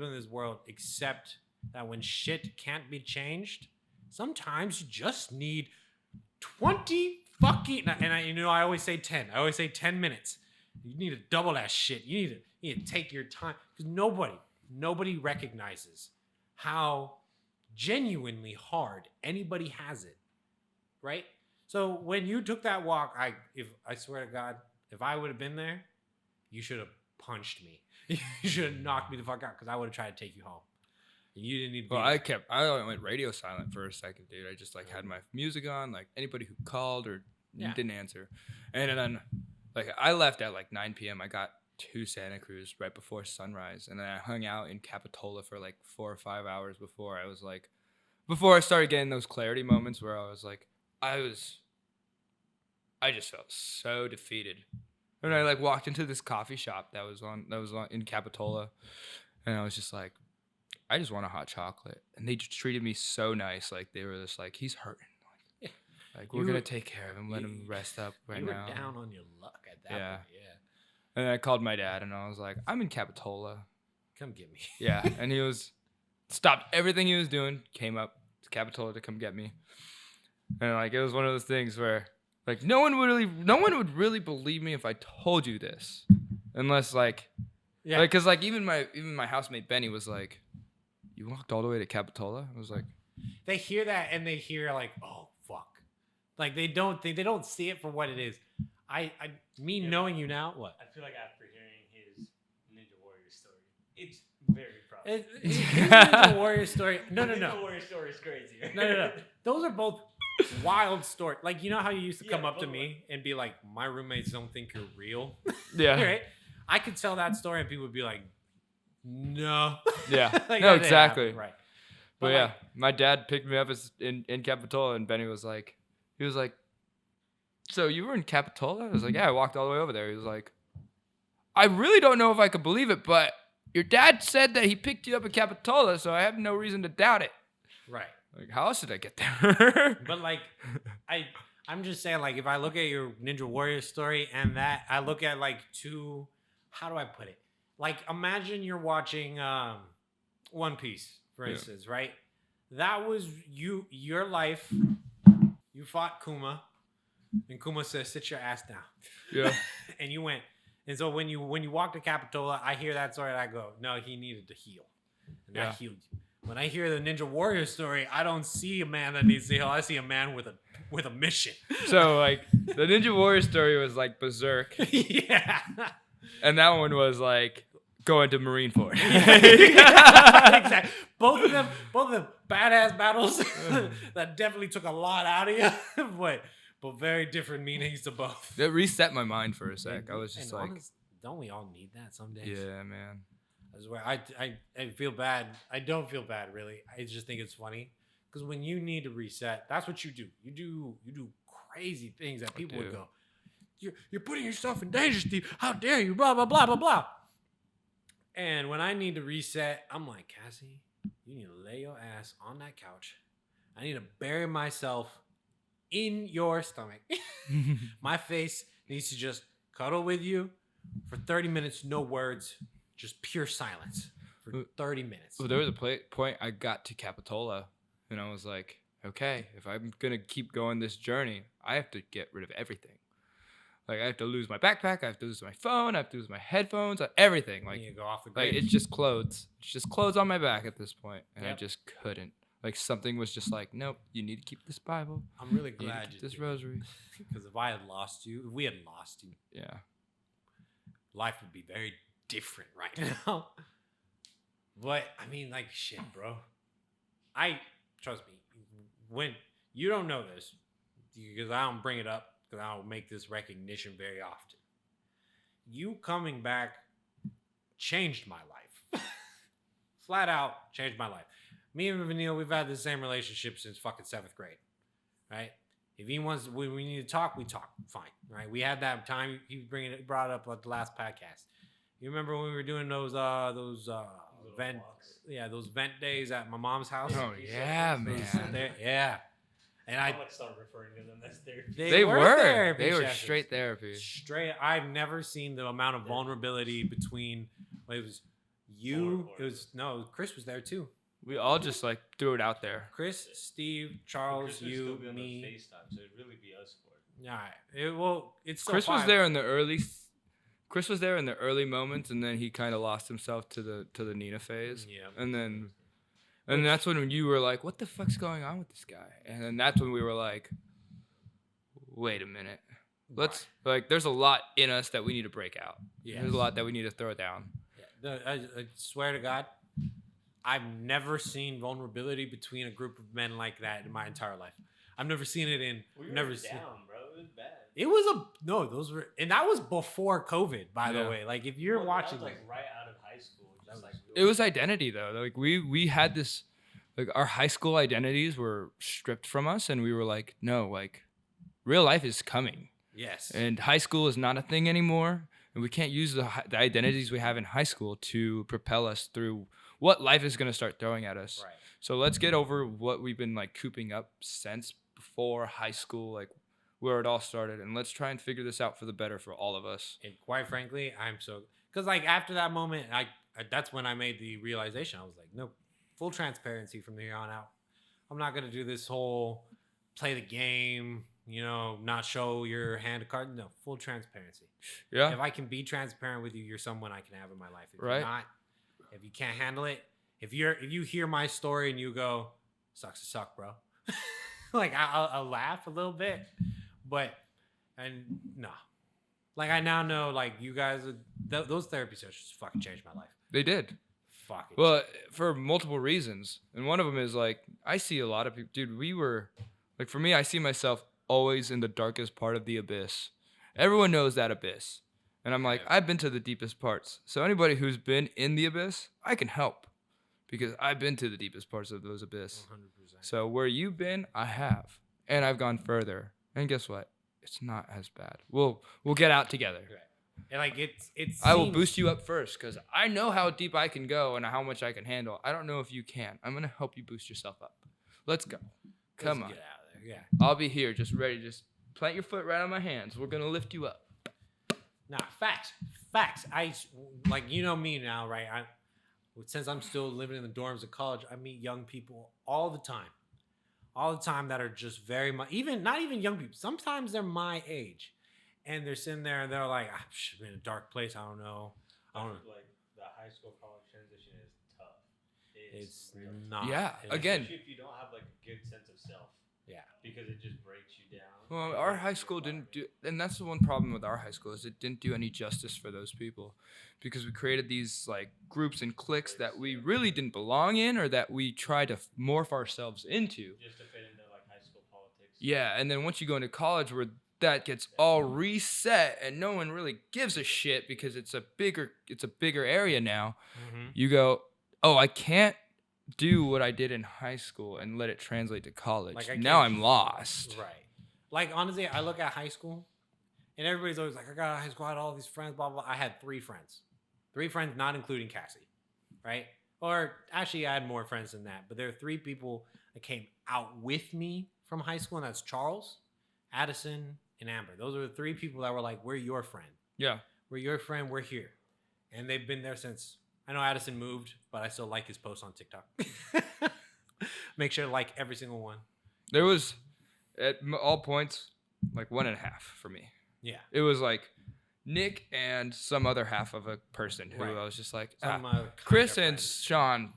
in this world accept that when shit can't be changed, sometimes you just need 20 fucking, and I always say 10. I always say 10 minutes. You need to double that shit. You need to take your time, because nobody recognizes how genuinely hard anybody has it, right? So when you took that walk, I swear to God, if I would have been there, you should have punched me. You should have knocked me the fuck out, because I would have tried to take you home. And you didn't need to be Well, I went radio silent for a second, dude. I just like had my music on, like anybody who called or didn't answer. And then like I left at like 9 p.m. I got to Santa Cruz right before sunrise, and then I hung out in Capitola for like 4 or 5 hours before I started getting those clarity moments where I was like, I just felt so defeated. And I like walked into this coffee shop that was on in Capitola, and I was just like, I just want a hot chocolate. And they just treated me so nice. Like, they were just like, he's hurting. Like we're going to take care of him. Let him rest up right now. You were down on your luck at that point. Yeah. And I called my dad, and I was like, I'm in Capitola. Come get me. Yeah. And he stopped everything he was doing, came up to Capitola to come get me. And like, it was one of those things where like, no one would really believe me if I told you this. Unless like, yeah. Like, cause like even my housemate Benny was like, "You walked all the way to Capitola?" I was like, they hear that and they hear like, "Oh fuck," like they don't see it for what it is. Knowing you now, what? I feel like after hearing his Ninja Warrior story, it's very probably. His Ninja Warrior story. No. Ninja Warrior story is crazier. No. Those are both wild stories. Like, you know how you used to come up to totally. me and be like, "My roommates don't think you're real." yeah, Right? I could tell that story and people would be like, "No." yeah, Like, no, that didn't exactly. happen, right. But But yeah, like, my dad picked me up in Capitola, and Benny was like, "So you were in Capitola?" I was like, "Yeah, I walked all the way over there." He was like, "I really don't know if I could believe it, but your dad said that he picked you up in Capitola, so I have no reason to doubt it." right. Like, how else did I get there? But like, I'm just saying, like, if I look at your Ninja Warrior story and that, I look at like two, how do I put it? Like, imagine you're watching One Piece, for instance, right? That was your life. You fought Kuma, and Kuma says, "Sit your ass down." Yeah. And you went. And so when you walk to Capitola, I hear that story and I go, "No, he needed to heal." And I healed you. When I hear the Ninja Warrior story, I don't see a man that needs to heal. I see a man with a mission. So like the Ninja Warrior story was like berserk, Yeah. and that one was like going to Marine Fort. Exactly. Both of them badass battles that definitely took a lot out of you, but very different meanings to both. It reset my mind for a sec. I was just And like, don't we all need that some days? yeah, man. I swear, I feel bad. I don't feel bad really. I just think it's funny because when you need to reset, that's what you do. You do crazy things that people would do. go, you're putting yourself in danger, Steve. How dare you? Blah blah blah blah blah. And when I need to reset, I'm like, Cassie, you need to lay your ass on that couch. I need to bury myself in your stomach. My face needs to just cuddle with you for 30 minutes, no words, just pure silence for 30 minutes. Well, there was a point I got to Capitola, and I was like, okay, if I'm going to keep going this journey, I have to get rid of everything. Like, I have to lose my backpack, I have to lose my phone, I have to lose my headphones, everything. Like, you go off the grid. it's just clothes. It's just clothes on my back at this point, and I Yep. just couldn't. Like, something was just like, nope, you need to keep this Bible. I'm really You need to glad keep this rosary. because if we had lost you, Yeah. life would be very different right now. But I mean, like, shit, bro. Trust me, when you don't know this, because I don't bring it up, because I don't make this recognition very often. You coming back changed my life. Flat out changed my life. Me and Vanille, we've had the same relationship since fucking 7th grade, right? If he wants, when we need to talk, we talk. Fine, right? We had that time. He brought it up at the last podcast. You remember when we were doing those vent, those vent days at my mom's house? Oh, yeah, man. Yeah. And I'm gonna start referring to them as therapy. They were. therapy They were sessions. straight therapy. Straight. I've never seen the amount of vulnerability between. Well, it was you. It was Chris was there too. We all just like threw it out there. Chris, Steve, Charles, Chris would you, still be on the me. FaceTime, so it'd really be us for it. Yeah. It's still Chris was fine. there in the early. Chris was there in the early moments, and then he kind of lost himself to the Nina phase. Yeah. And that's when you were like, "What the fuck's going on with this guy?" And then that's when we were like, "Wait a minute, there's a lot in us that we need to break out. Yes. There's a lot that we need to throw down." Yeah. I swear to God, I've never seen vulnerability between a group of men like that in my entire life. I've never seen it in. We were never down, seen. bro. It was bad. It was those were, and that was before COVID, by the Yeah. way. Like, if you're Well, watching, that was, like right out of high school. Just like It was identity though. Like we had this, like our high school identities were stripped from us, and we were like, no, like real life is coming, yes, and high school is not a thing anymore, and we can't use the identities we have in high school to propel us through what life is going to start throwing at us. right. So let's get over what we've been like cooping up since before high school, like where it all started, and let's try and figure this out for the better for all of us. And quite frankly, because like after that moment, that's when I made the realization. I was like, no, full transparency from here on out. I'm not gonna do this whole play the game, not show your hand card. No, full transparency. Yeah. If I can be transparent with you, you're someone I can have in my life. If Right. you're not, if you can't handle it, if you hear my story and you go, sucks to suck, bro. Like I'll laugh a little bit, no. Like I now know, like you guys, those therapy sessions fucking changed my life. They did. Fuck it. Well, for multiple reasons. And one of them is like, I see a lot of people, dude, like for me, I see myself always in the darkest part of the abyss. Everyone knows that abyss. And I'm like, Yeah. I've been to the deepest parts. So anybody who's been in the abyss, I can help because I've been to the deepest parts of those abyss. 100%. So where you've been, I have. And I've gone further. And guess what? It's not as bad. We'll get out together. Right. And like it's. I will boost you up first because I know how deep I can go and how much I can handle. I don't know if you can. I'm going to help you boost yourself up. Let's go. Come on. Get out of there. Yeah. I'll be here just ready. Just plant your foot right on my hands. We're going to lift you up. Nah, facts. I like me now, right? Since I'm still living in the dorms of college, I meet young people all the time that are just very much not even young people. Sometimes they're my age, and they're sitting there and they're like, I'm in a dark place. I don't know. Like the high school college transition is tough. It's really not. Yeah, It is. again. Especially if you don't have like a good sense of self. Yeah. Because it just breaks you down. Well, It our breaks high your school didn't do, environment. and that's the one problem with our high school is it didn't do any justice for those people, because we created these like groups and cliques that we really didn't belong in, or that we tried to morph ourselves into. Just to fit into like high school politics. Yeah, and then once you go into college, where that gets all reset, and no one really gives a shit because it's a bigger area now. Mm-hmm. You go, oh, I can't do what I did in high school and let it translate to college. Like I Now can't I'm lost. Right. Like honestly, I look at high school, and everybody's always like, "I got out of high school, I had all these friends." Blah blah. I had 3 friends, not including Cassie, right? Or actually, I had more friends than that. But there are 3 people that came out with me from high school, and that's Charles, Addison, and Amber. Those are the 3 people that were like, "We're your friend. Yeah. We're your friend. We're here," and they've been there since. I know Addison moved, but I still like his posts on TikTok. Make sure to like every single one. There was at all points like 1.5 for me. Yeah. It was like Nick and some other half of a person who Right. I was just like, Some, Chris kinda and friends. Sean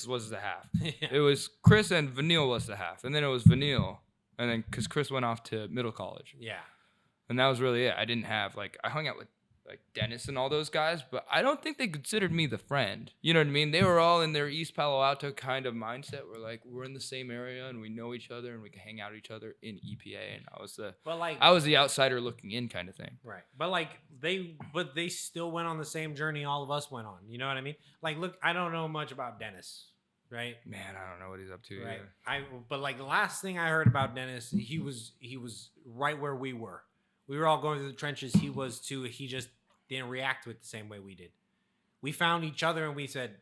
was the half. Yeah. It was Chris and Vanille was the half, and then it was Vanille, and then because Chris went off to middle college, Yeah. and that was really it. I didn't have like I hung out with like Dennis and all those guys, but I don't think they considered me the friend. You know what I mean? They were all in their East Palo Alto kind of mindset. We're in the same area and we know each other and we can hang out with each other in EPA. And I was the outsider looking in kind of thing. Right. But like they still went on the same journey all of us went on. You know what I mean? Like look, I don't know much about Dennis, right? Man, I don't know what he's up to. Right. Either. But like the last thing I heard about Dennis, he was right where we were. We were all going through the trenches. He was too. He just didn't react to it the same way we did. We found each other and we said,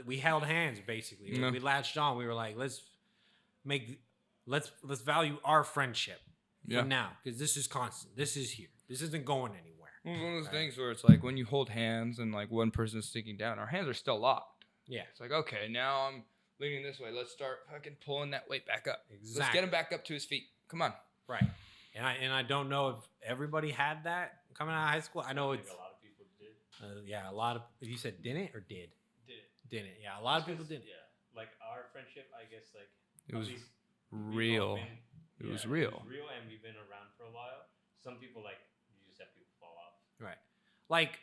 we held hands basically. No. We latched on. We were like, let's value our friendship from now, because this is constant. This is here. This isn't going anywhere. Well, it's one of those Right. things where it's like when you hold hands and like one person's sticking down, our hands are still locked. Yeah. It's like, okay, now I'm leaning this way. Let's start fucking pulling that weight back up. Let's Exactly. get him back up to his feet. Come on. Right. And I don't know if everybody had that coming out of high school. I know think it's a lot of people did. yeah, a lot of you said didn't or did? Did it. Didn't. Yeah, a lot of people didn't. Yeah, like our friendship, I guess, like It at was least we've all real. been- It was It real. was real, and we've been around for a while. Some people like you just have people fall off. Right. Like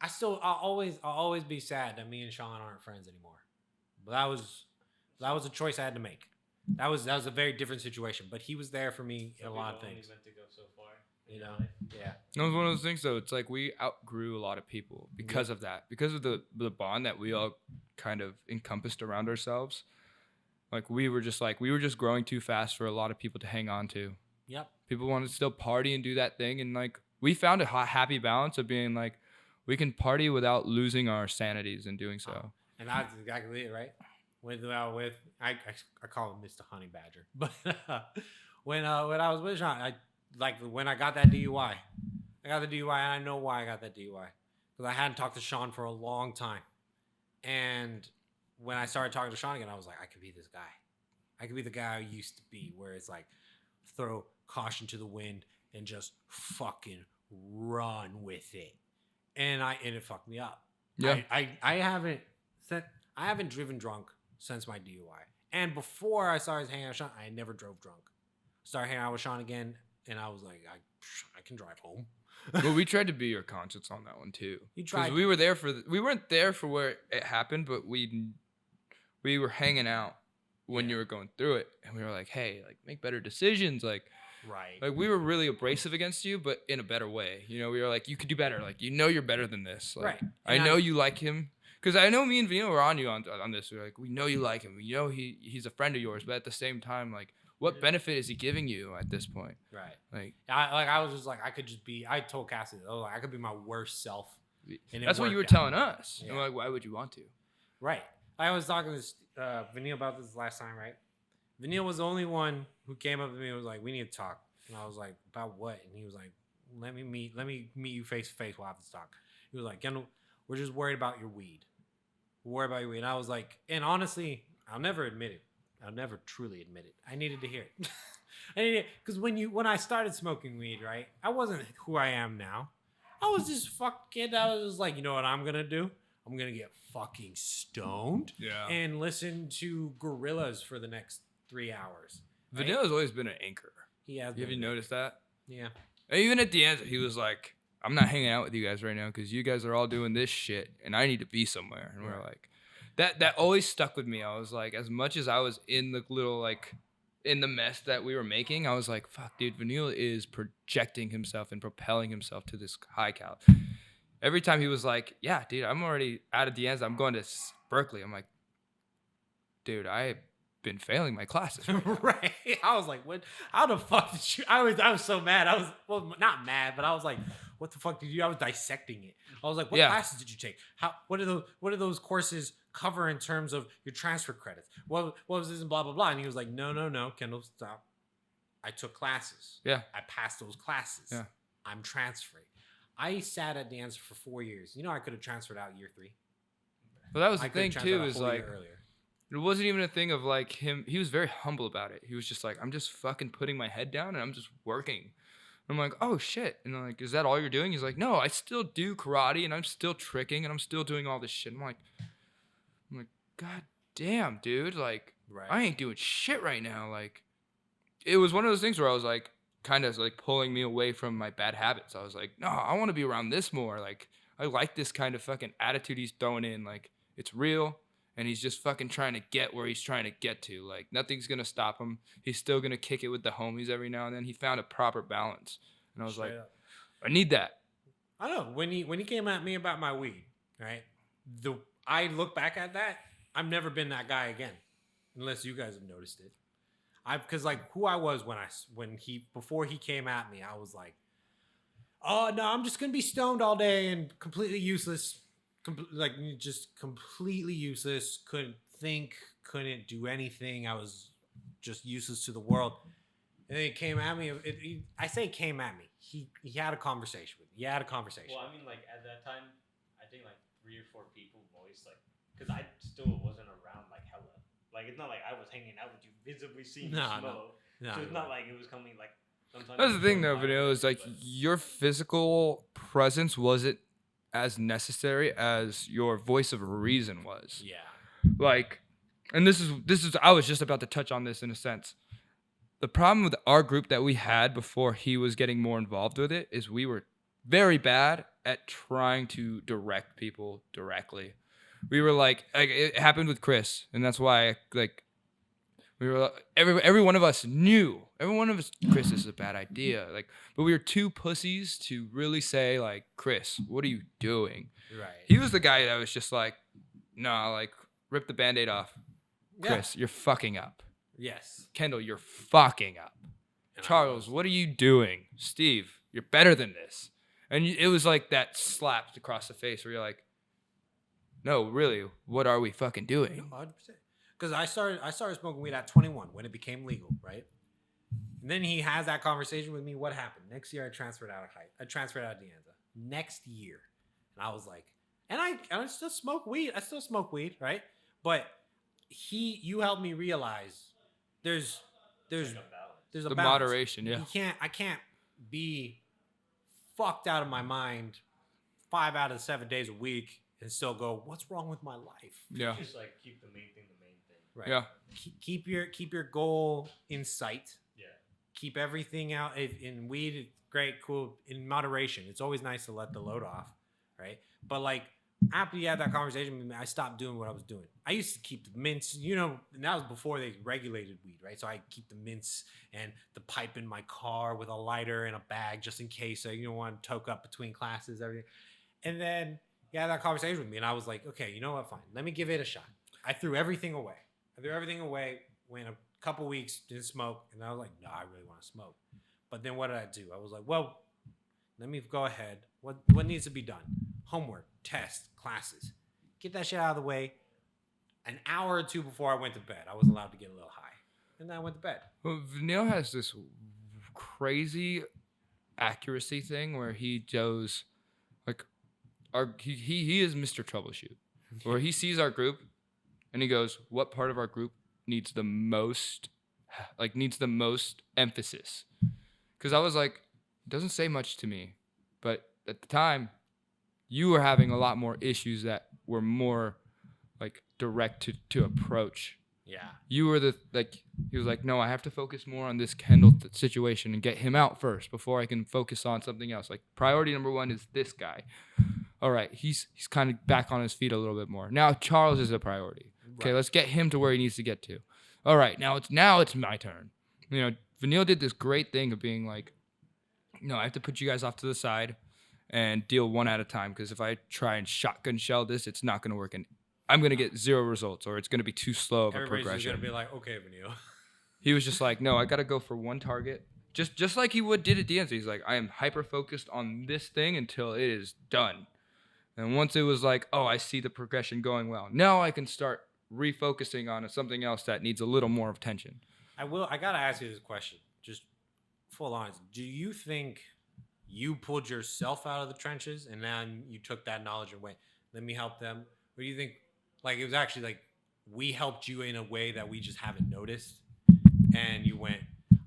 I'll always be sad that me and Sean aren't friends anymore. But that was a choice I had to make. That was a very different situation. But he was there for me in a lot of People only things. meant to go so far. in You your know? life. Yeah. It was one of those things though. It's like we outgrew a lot of people because of that, because of the bond that we all kind of encompassed around ourselves. Like we were just growing too fast for a lot of people to hang on to. Yep. People wanted to still party and do that thing, and like we found a happy balance of being like we can party without losing our sanities in doing so. And that's exactly it, right? I call him Mr. Honey Badger, but when I was with Sean, when I got that DUI, and I know why I got that DUI, because I hadn't talked to Sean for a long time, and when I started talking to Sean again, I was like, I could be this guy, I could be the guy I used to be, where it's like throw caution to the wind and just fucking run with it, and it fucked me up. Yeah. I haven't driven drunk since my DUI. And before I started hanging out with Sean, I never drove drunk. Started hanging out with Sean again, and I was like, I can drive home. Well, we tried to be your conscience on that one too. You tried. Because we were there we weren't there for where it happened, but we were hanging out when you were going through it, and we were like, hey, like make better decisions, like we were really abrasive against you, but in a better way. You know, we were like, you could do better. Like, you know, you're better than this. Like, Right. I know you like him. Because I know me and Vino were on you on this. We're like, we know you like him. We know he's a friend of yours. But at the same time, like, what benefit is he giving you at this point? Right. Like, I was just like, I told Cassie, I could be my worst self. And that's what you were worked out. telling us. Yeah. And we're like, why would you want to? Right. I was talking to Vanille about this last time, right? Vanille was the only one who came up to me and was like, we need to talk. And I was like, about what? And he was like, let me meet you face to face. We'll have to talk. He was like, Kendall, we're just worried about your weed. We're worried about your weed. And I was like, and honestly, I'll never admit it. I'll never truly admit it. I needed to hear it. I needed it because when I started smoking weed, right, I wasn't who I am now. I was this fuck kid. I was just like, you know what I'm gonna do? I'm gonna get fucking stoned Yeah. and listen to Gorillas for the next 3 hours. right? Vanilla's always been an anchor. He has. Have you been. noticed that? Yeah. And even at the end, he was like, I'm not hanging out with you guys right now because you guys are all doing this shit and I need to be somewhere. And we're like, that always stuck with me. I was like, as much as I was in the little, like, in the mess that we were making, I was like, fuck, dude, Vanilla is projecting himself and propelling himself to this high caliber. Every time he was like, yeah, dude, I'm already out of the ends. I'm going to Berkeley. I'm like, dude, I've been failing my classes. Right. I was like, what? How the fuck did you? I was so mad. I was, well, not mad, but I was like, what the fuck did you? I was dissecting it. I was like, what Yeah. classes did you take? What do those courses cover in terms of your transfer credits? What was this and blah blah blah? And he was like, no, Kendall, stop. I took classes. Yeah. I passed those classes. Yeah. I'm transferring. I sat at the answer for 4 years. You know, I could have transferred out year 3. Well, that was I the could have thing transferred too. out a Is whole year like, earlier. it wasn't even a thing of like him. He was very humble about it. He was just like, I'm just fucking putting my head down and I'm just working. I'm like, oh shit. And I'm like, is that all you're doing? He's like, no, I still do karate and I'm still tricking and I'm still doing all this shit. I'm like, God damn, dude. Like, Right. I ain't doing shit right now. Like, it was one of those things where I was like, kind of like pulling me away from my bad habits. I was like, no, I want to be around this more. Like, I like this kind of fucking attitude he's throwing in. Like, it's real. And he's just fucking trying to get where he's trying to get to. Like, nothing's going to stop him. He's still going to kick it with the homies every now and then. He found a proper balance. And I was Straight like, up. I need that. I know when he came at me about my weed, right? I look back at that. I've never been that guy again, unless you guys have noticed it. Because like who I was before he came at me, I was like, oh no, I'm just gonna be stoned all day and completely useless, just completely useless. Couldn't think, couldn't do anything. I was just useless to the world. And then he came at me. I say came at me. He had a conversation with me. He had a conversation. Well, I mean, like at that time, I think like 3 or 4 people voiced like, because I still wasn't around like hella. Like it's not like I was hanging out with you, visibly seeing you smoke. So it's not like it was coming like. Sometimes That's the thing, though, by Vanilla, is like but- your physical presence wasn't as necessary as your voice of reason was. Yeah. Like, and this is I was just about to touch on this in a sense. The problem with our group that we had before he was getting more involved with it is we were very bad at trying to direct people directly. We were like it happened with Chris, and that's why like we were every one of us knew. Every one of us, Chris, this is a bad idea. Like, but we were too pussies to really say like, Chris, what are you doing? Right. He was the guy that was just like, nah, like rip the Band-Aid off. Chris, you're fucking up. Yes. Kendall, you're fucking up. And I Charles, was. what are you doing? Steve, you're better than this. And it was like that slapped across the face where you're like, no, really, what are we fucking doing? 100%. Because I started smoking weed at 21 when it became legal, right? And then he has that conversation with me. What happened? Next year, I transferred out of De Anza. Next year, and I was like, and I still smoke weed. I still smoke weed, right? But you helped me realize there's like a balance. there's a The balance. moderation, yeah. I can't be fucked out of my mind 5 out of 7 days a week and still go, what's wrong with my life? Yeah. Just like keep the main thing the main thing. Right. Yeah. Keep your goal in sight. Yeah. Keep everything out in weed. Great, cool. In moderation, it's always nice to let the load off, right? But like after you had that conversation with me, I stopped doing what I was doing. I used to keep the mints, and that was before they regulated weed, right? So I keep the mints and the pipe in my car with a lighter and a bag just in case. So you don't want to toke up between classes, everything. And then he had that conversation with me, and I was like, okay, you know what? Fine, let me give it a shot. I threw everything away. Went a couple weeks, didn't smoke, and I was like, no, I really want to smoke. But then what did I do? I was like, well, let me go ahead. What needs to be done? Homework, tests, classes. Get that shit out of the way. An hour or two before I went to bed, I was allowed to get a little high. And then I went to bed. Well, Vanille has this crazy accuracy thing where he goes, like, he is Mr. Troubleshoot, where he sees our group and he goes, what part of our group needs the most emphasis? Because I was like, it doesn't say much to me, but at the time, you were having a lot more issues that were more like direct to approach. Yeah. You were he was like, no, I have to focus more on this Kendall situation and get him out first before I can focus on something else. Like, priority number one is this guy. All right, he's kind of back on his feet a little bit more. Now Charles is a priority. Okay, let's get him to where he needs to get to. All right, now it's my turn. Vanille did this great thing of being like, no, I have to put you guys off to the side and deal one at a time, because if I try and shotgun shell this, it's not going to work, and I'm going to get 0 results, or it's going to be too slow of a progression. Everybody's going to be like, okay, Vanille. He was just like, no, I got to go for one target. Just like he did at DNC. He's like, I am hyper-focused on this thing until it is done. And once it was like, oh, I see the progression going well, now I can start refocusing on something else that needs a little more attention. I got to ask you this question. Just full honest. Do you think you pulled yourself out of the trenches and then you took that knowledge and went, let me help them? Or do you think like it was actually like we helped you in a way that we just haven't noticed and you went,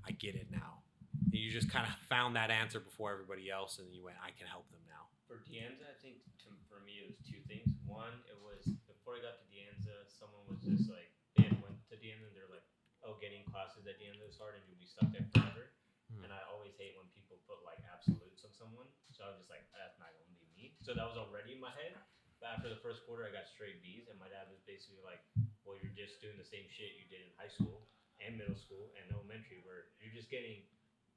I get it now? And you just kind of found that answer before everybody else and you went, I can help them now. For Dianza, I think for me it was two things. One, it was before I got to Dianza, someone was just like, they had went to Dianza and they're like, oh, getting classes at Dianza is hard and you'll be stuck there forever. And I always hate when people put like absolutes on someone. So I was just like, that's not gonna be me. So that was already in my head. But after the first quarter, I got straight B's, and my dad was basically like, well, you're just doing the same shit you did in high school and middle school and elementary, where you're just getting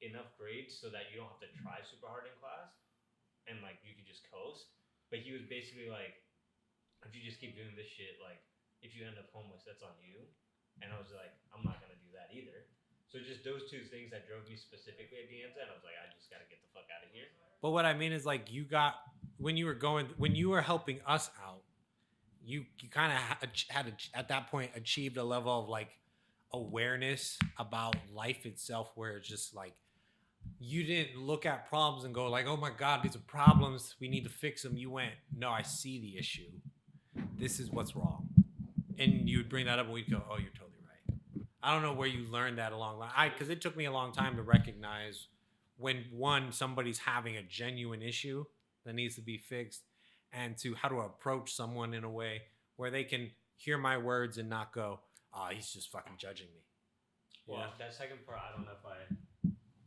enough grades so that you don't have to try super hard in class, and like you can just coast. But he was basically like, if you just keep doing this shit, like if you end up homeless, that's on you. And I was like, I'm not gonna do that either. So just those two things that drove me specifically at Dianza, and I was like, I just gotta get the fuck out of here. But what I mean is like when you were helping us out, you kind of had at that point achieved a level of like awareness about life itself, where it's just like you didn't look at problems and go like, oh my God, these are problems, we need to fix them. You went, no, I see the issue. This is what's wrong. And you would bring that up and we'd go, oh, you're totally right. I don't know where you learned that along the line. Because it took me a long time to recognize when somebody's having a genuine issue that needs to be fixed, and to how to approach someone in a way where they can hear my words and not go, oh, he's just fucking judging me. Well, that second part, I don't know if I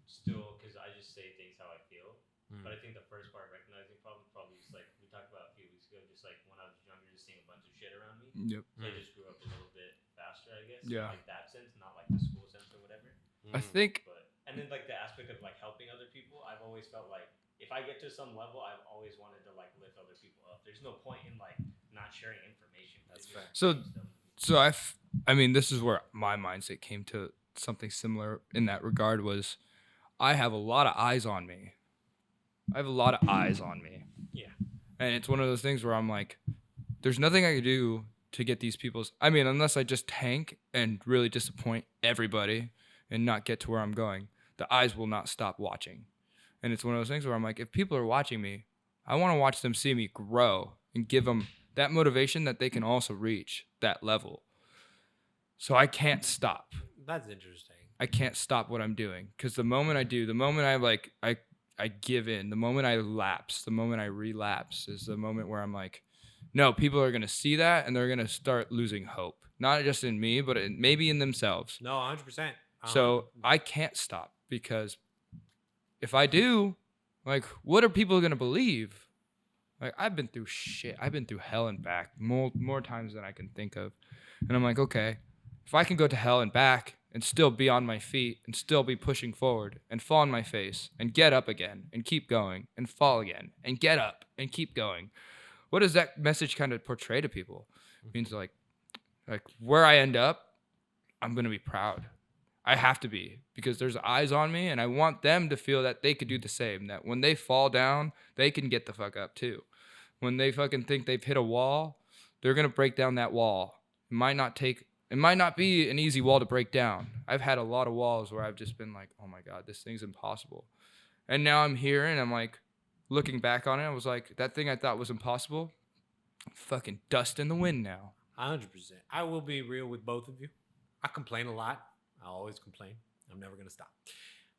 still, because I just say things how I feel. But I think the first part, recognizing problems, probably just like we talked about a few weeks ago, just like when I was younger, just seeing a bunch of shit around me. Yep. So I just grew up a little bit faster, I guess. Yeah. Like that sense, not like the school sense or whatever. I think. And then like the aspect of like helping other people, I've always felt like if I get to some level, I've always wanted to like lift other people up. There's no point in like not sharing information. That's fair. I mean, this is where my mindset came to something similar in that regard. Was I have a lot of eyes on me. Yeah. And it's one of those things where I'm like, there's nothing I can do to get these people's. I mean, unless I just tank and really disappoint everybody and not get to where I'm going, the eyes will not stop watching. And it's one of those things where I'm like, if people are watching me, I want to watch them see me grow and give them that motivation that they can also reach that level. So I can't stop. That's interesting. I can't stop what I'm doing, because the moment I do, the moment I give in, the moment I lapse, the moment I relapse is the moment where I'm like, no, people are going to see that and they're going to start losing hope. Not just in me, but maybe in themselves. No, 100%. So I can't stop, because if I do, like, what are people going to believe? Like, I've been through shit. I've been through hell and back more times than I can think of. And I'm like, okay, if I can go to hell and back and still be on my feet and still be pushing forward and fall on my face and get up again and keep going and fall again and get up and keep going, what does that message kind of portray to people? It means like where I end up, I'm going to be proud. I have to be, because there's eyes on me, and I want them to feel that they could do the same, that when they fall down, they can get the fuck up too. When they fucking think they've hit a wall, they're going to break down that wall. It might not be an easy wall to break down. I've had a lot of walls where I've just been like, oh my God, this thing's impossible. And now I'm here and I'm like, looking back on it, I was like, that thing I thought was impossible, fucking dust in the wind now. 100%. I will be real with both of you. I complain a lot. I'll always complain. I'm never going to stop.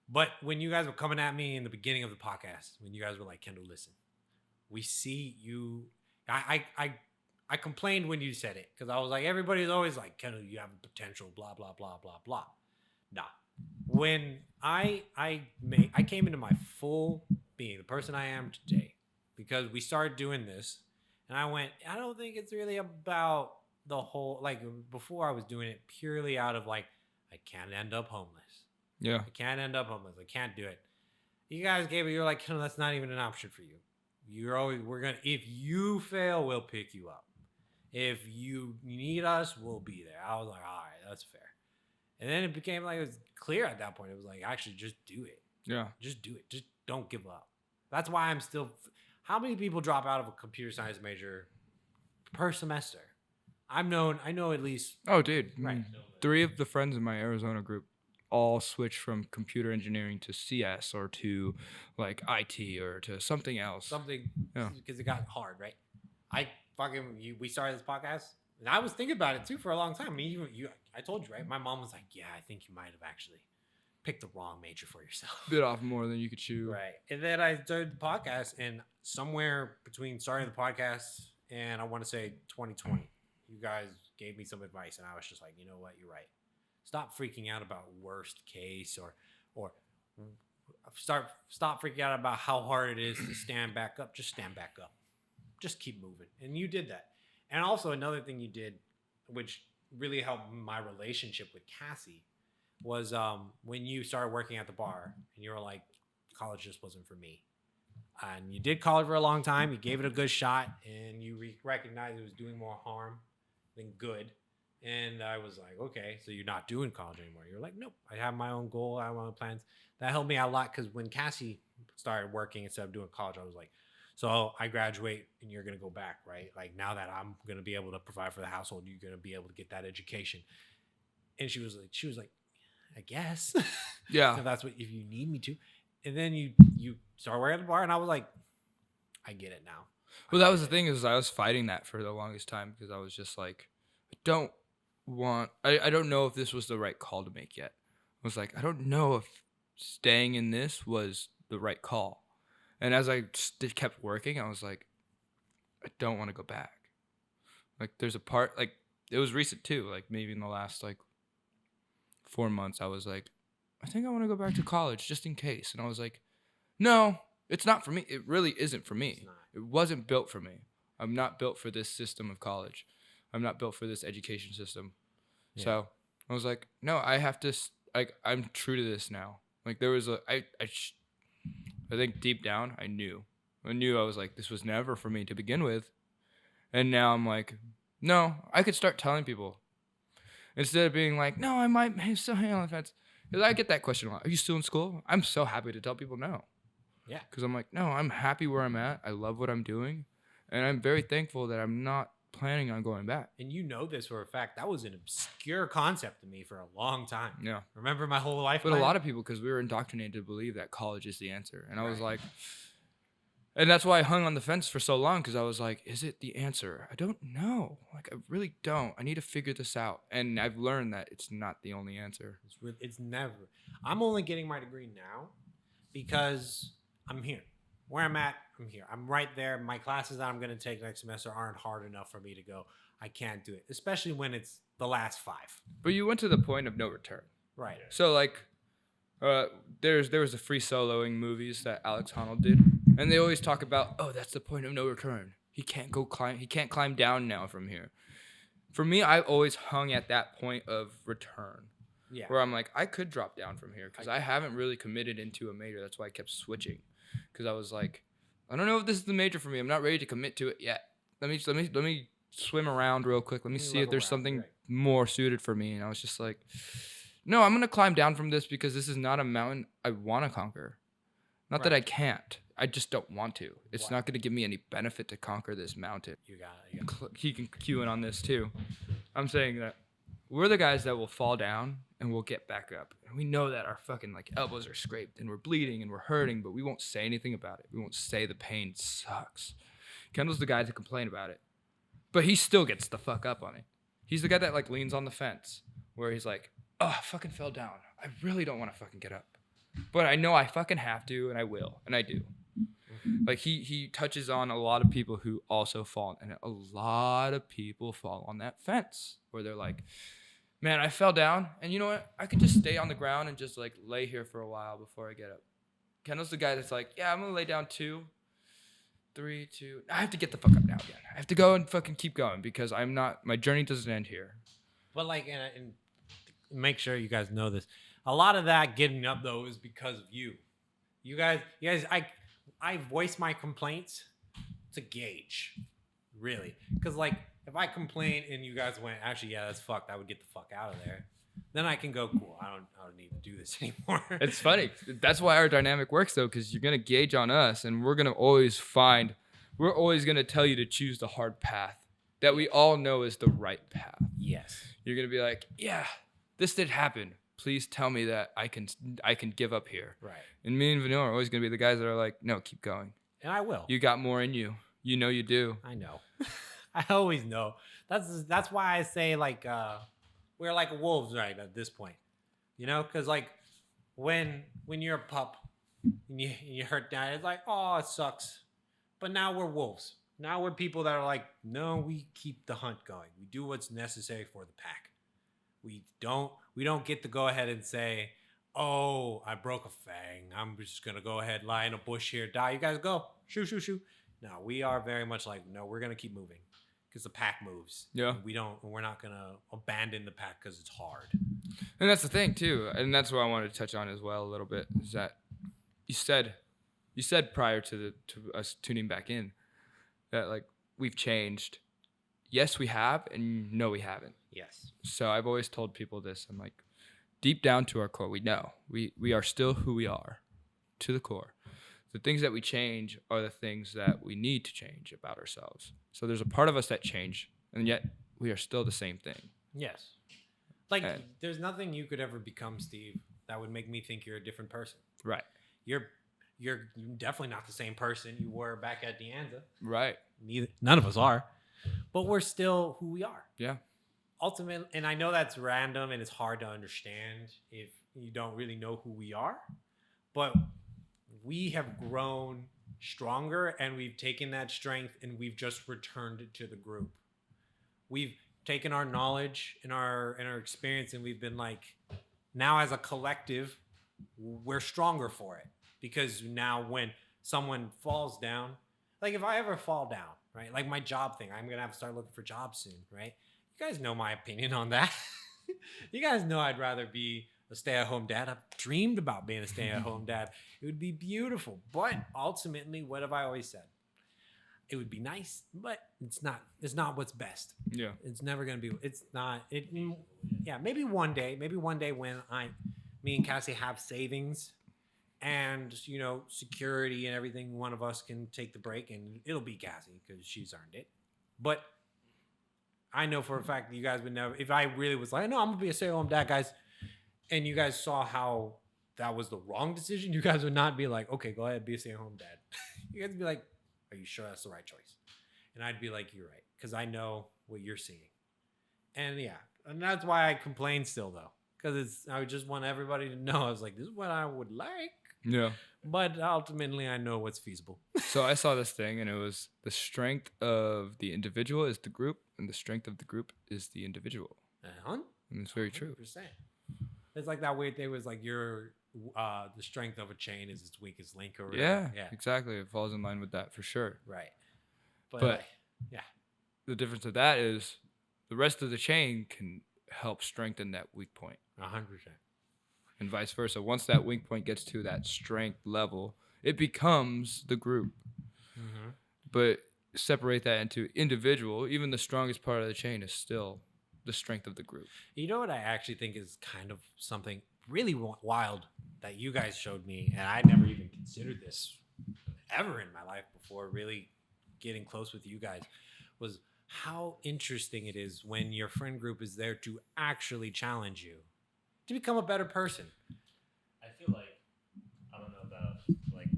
But when you guys were coming at me in the beginning of the podcast, when you guys were like, Kendall, listen, we see you. I I complained when you said it because I was like, everybody's always like, Kendall, you have potential, blah blah blah blah blah. Nah. When I came into my full being, the person I am today, because we started doing this, and I went, I don't think it's really about the whole, like, before I was doing it purely out of like, I can't end up homeless. Yeah. I can't end up homeless. I can't do it. You guys gave it. You're like, no, that's not even an option for you. If you fail, we'll pick you up. If you need us, we'll be there. I was like, all right, that's fair. And then it became like, it was clear at that point. It was like, actually, just do it. Yeah. Just do it. Just don't give up. That's why I'm still. How many people drop out of a computer science major per semester? I know at least. Oh, dude. Right. 3 of the friends in my Arizona group all switched from computer engineering to CS or to like IT or to something else. Because it got hard, right? We started this podcast, and I was thinking about it too for a long time. I mean, I told you, right? My mom was like, "Yeah, I think you might have actually picked the wrong major for yourself." Bit off more than you could chew. Right. And then I started the podcast, and somewhere between starting the podcast and I want to say 2020, you guys gave me some advice, and I was just like, you know what? You're right. Stop freaking out about worst case or stop freaking out about how hard it is to stand back up. Just stand back up. Just keep moving. And you did that. And also another thing you did, which really helped my relationship with Cassie, was when you started working at the bar and you were like, college just wasn't for me. And you did college for a long time. You gave it a good shot, and you recognized it was doing more harm than good. And I was like, okay, so you're not doing college anymore. You're like, nope, I have my own goal. I have my own plans. That helped me out a lot because when Cassie started working instead of doing college, I was like, so I graduate and you're going to go back, right? Like now that I'm going to be able to provide for the household, you're going to be able to get that education. And she was like, I guess. Yeah. So that's what, if you need me to. And then you start working at the bar, and I was like, I get it now. Well, that was the thing, is I was fighting that for the longest time because I was just like, I don't know if this was the right call to make yet. I was like, I don't know if staying in this was the right call. And as I kept working, I was like, I don't want to go back. Like there's a part, like it was recent too, like maybe in the last like 4 months, I was like, I think I want to go back to college just in case. And I was like, no, it's not for me. It really isn't for me. It wasn't built for me. I'm not built for this system of college. I'm not built for this education system. Yeah. So I was like, no, I have to, like, I'm true to this now. Like there was I think deep down, I knew I was like, this was never for me to begin with. And now I'm like, no, I could start telling people instead of being like, no, I might still hang on the fence. Because I get that question a lot. Are you still in school? I'm so happy to tell people no. Yeah. Because I'm like, no, I'm happy where I'm at. I love what I'm doing. And I'm very thankful that I'm not planning on going back. And you know this for a fact. That was an obscure concept to me for a long time. Yeah. Remember my whole life? But a lot of people, because we were indoctrinated to believe that college is the answer. And I was like, and that's why I hung on the fence for so long, because I was like, is it the answer? I don't know. Like, I really don't. I need to figure this out. And I've learned that it's not the only answer. It's never. I'm only getting my degree now because I'm here. Where I'm at, I'm here. I'm right there. My classes that I'm going to take next semester aren't hard enough for me to go, I can't do it, especially when it's the last 5. But you went to the point of no return. Right. So, like, there was the free soloing movies that Alex Honnold did. And they always talk about, oh, that's the point of no return. He can't climb down now from here. For me, I've always hung at that point of return. Yeah. Where I'm like, I could drop down from here because I haven't really committed into a major. That's why I kept switching. Because I was like, I don't know if this is the major for me. I'm not ready to commit to it yet. Let me swim around real quick. Let me see if there's something more suited for me. And I was just like, no, I'm going to climb down from this because this is not a mountain I want to conquer. Not that I can't. I just don't want to. It's not going to give me any benefit to conquer this mountain. You got it. He can cue in on this too. I'm saying that we're the guys that will fall down and we'll get back up. And we know that our fucking like elbows are scraped and we're bleeding and we're hurting, but we won't say anything about it. We won't say the pain sucks. Kendall's the guy to complain about it, but he still gets the fuck up on it. He's the guy that like leans on the fence where he's like, oh, I fucking fell down. I really don't want to fucking get up, but I know I fucking have to, and I will, and I do. Like he touches on a lot of people who also fall, and a lot of people fall on that fence where they're like, man, I fell down, and you know what? I could just stay on the ground and just like lay here for a while before I get up. Kendall's the guy that's like, yeah, I'm gonna lay down 2, 3, 2. I have to get the fuck up now again. I have to go and fucking keep going because my journey doesn't end here. But like, and make sure you guys know this. A lot of that getting up though is because of you. You guys, I voice my complaints to gauge, really, because like if I complain and you guys went, actually, yeah, that's fucked, I would get the fuck out of there. Then I can go, cool. I don't need to do this anymore. It's funny. That's why our dynamic works though, because you're gonna gauge on us, and we're always gonna tell you to choose the hard path that we all know is the right path. Yes. You're gonna be like, yeah, this did happen. Please tell me that I can give up here. Right. And me and Vanilla are always gonna be the guys that are like, no, keep going. And I will. You got more in you. You know you do. I know. I always know. That's why I say like we're like wolves right at this point. You know, because like when you're a pup and you hurt down, it's like, oh, it sucks. But now we're wolves. Now we're people that are like, no, we keep the hunt going. We do what's necessary for the pack. We don't get to go ahead and say, oh, I broke a fang, I'm just gonna go ahead, lie in a bush here, die. You guys go. Shoo. No, we are very much like, no, we're gonna keep moving. Because the pack moves. Yeah. We're not gonna abandon the pack because it's hard. And that's the thing too. And that's what I wanted to touch on as well a little bit, is that you said prior to us tuning back in that like we've changed. Yes, we have, and no, we haven't. Yes. So I've always told people this. I'm like, deep down to our core, we know we are still who we are, to the core. The things that we change are the things that we need to change about ourselves. So there's a part of us that changed, and yet we are still the same thing. Yes. Like there's nothing you could ever become, Steve, that would make me think you're a different person. Right. You're definitely not the same person you were back at De Anza. Right. None of us are. But we're still who we are. Yeah. Ultimately, and I know that's random and it's hard to understand if you don't really know who we are, but we have grown stronger and we've taken that strength and we've just returned it to the group. We've taken our knowledge and our experience and we've been like, now as a collective, we're stronger for it. Because now when someone falls down, like if I ever fall down, right? Like my job thing, I'm going to have to start looking for jobs soon, right? You guys know my opinion on that. You guys know I'd rather be a stay-at-home dad. I've dreamed about being a stay-at-home dad. It would be beautiful. But ultimately, what have I always said? It would be nice, but it's not what's best. Yeah. It's never going to be, it's not, yeah, maybe one day when me and Cassie have savings and, you know, security and everything, one of us can take the break and it'll be Cassie because she's earned it. But I know for a fact that you guys would never, if I really was like, no, I'm going to be a stay-at-home dad, guys, and you guys saw how that was the wrong decision, you guys would not be like, okay, go ahead, be a stay-at-home dad. You guys would be like, are you sure that's the right choice? And I'd be like, you're right, because I know what you're seeing. And yeah, and that's why I complain still, though, because I just want everybody to know. I was like, this is what I would like. Yeah. But ultimately, I know what's feasible. So I saw this thing, and it was the strength of the individual is the group, and the strength of the group is the individual. Uh-huh. And it's very true. 100%. It's like that weird thing was like the strength of a chain is its weakest link or whatever. Yeah, exactly. It falls in line with that for sure. Right. But yeah. The difference of that is the rest of the chain can help strengthen that weak point. 100%. And vice versa. Once that weak point gets to that strength level, it becomes the group. Mm-hmm. But separate that into individual, even the strongest part of the chain is still the strength of the group. You know what I actually think is kind of something really wild that you guys showed me, and I never even considered this ever in my life before really getting close with you guys, was how interesting it is when your friend group is there to actually challenge you to become a better person. I feel like, I don't know about like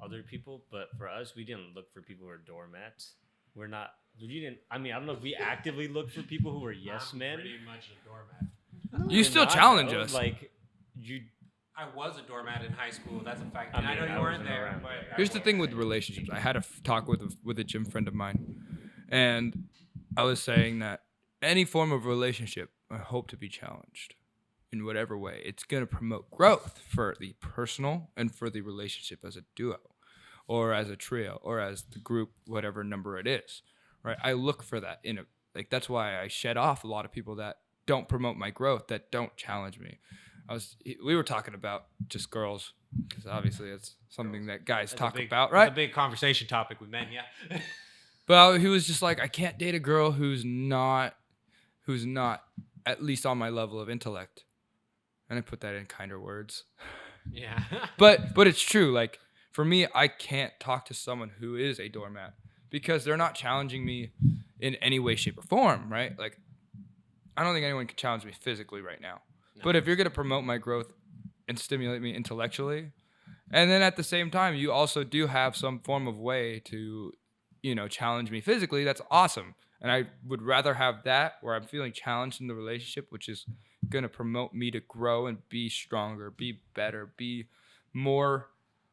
other people, but for us, we didn't look for people who are doormats. We didn't, I mean, I don't know if we actively looked for people who were yes men. Pretty much a doormat. You still challenge us. Like, I was a doormat in high school. That's a fact. And I know you weren't there. But here's the thing with relationships. I had a talk with a gym friend of mine, and I was saying that any form of relationship, I hope to be challenged in whatever way. It's going to promote growth for the personal and for the relationship as a duo or as a trio or as the group, whatever number it is, right? I look for that in a, like, that's why I shed off a lot of people that don't promote my growth, that don't challenge me. We were talking about just girls, because obviously it's something that guys talk about, right? It's a big conversation topic with men, yeah. But he was just like, I can't date a girl who's not at least on my level of intellect. And I put that in kinder words. Yeah. but it's true. Like, for me, I can't talk to someone who is a doormat because they're not challenging me in any way, shape, or form, right? Like, I don't think anyone can challenge me physically right now. No. But if you're going to promote my growth and stimulate me intellectually, and then at the same time, you also do have some form of way to, challenge me physically, that's awesome. And I would rather have that where I'm feeling challenged in the relationship, which is going to promote me to grow and be stronger, be better, be more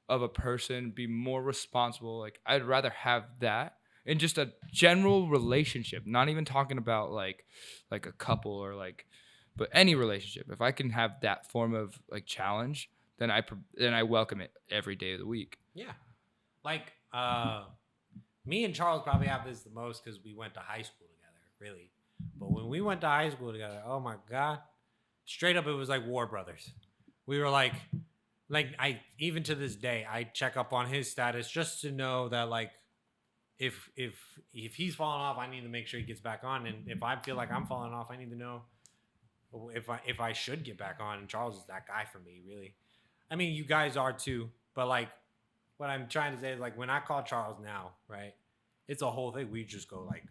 of a person, be more responsible. Like, I'd rather have that in just a general relationship, not even talking about like a couple or but any relationship. If I can have that form of like challenge, then I welcome it every day of the week. Yeah. Like, me and Charles probably have this the most because we went to high school together, really. But when we went to high school together, oh my God, straight up, it was like war brothers. We were like I, even to this day, I check up on his status just to know that, like, if he's falling off, I need to make sure he gets back on. And if I feel like I'm falling off, I need to know if I should get back on. And Charles is that guy for me, really. I mean, you guys are too, but like, what I'm trying to say is, like, when I call Charles now, right, it's a whole thing. We just go like,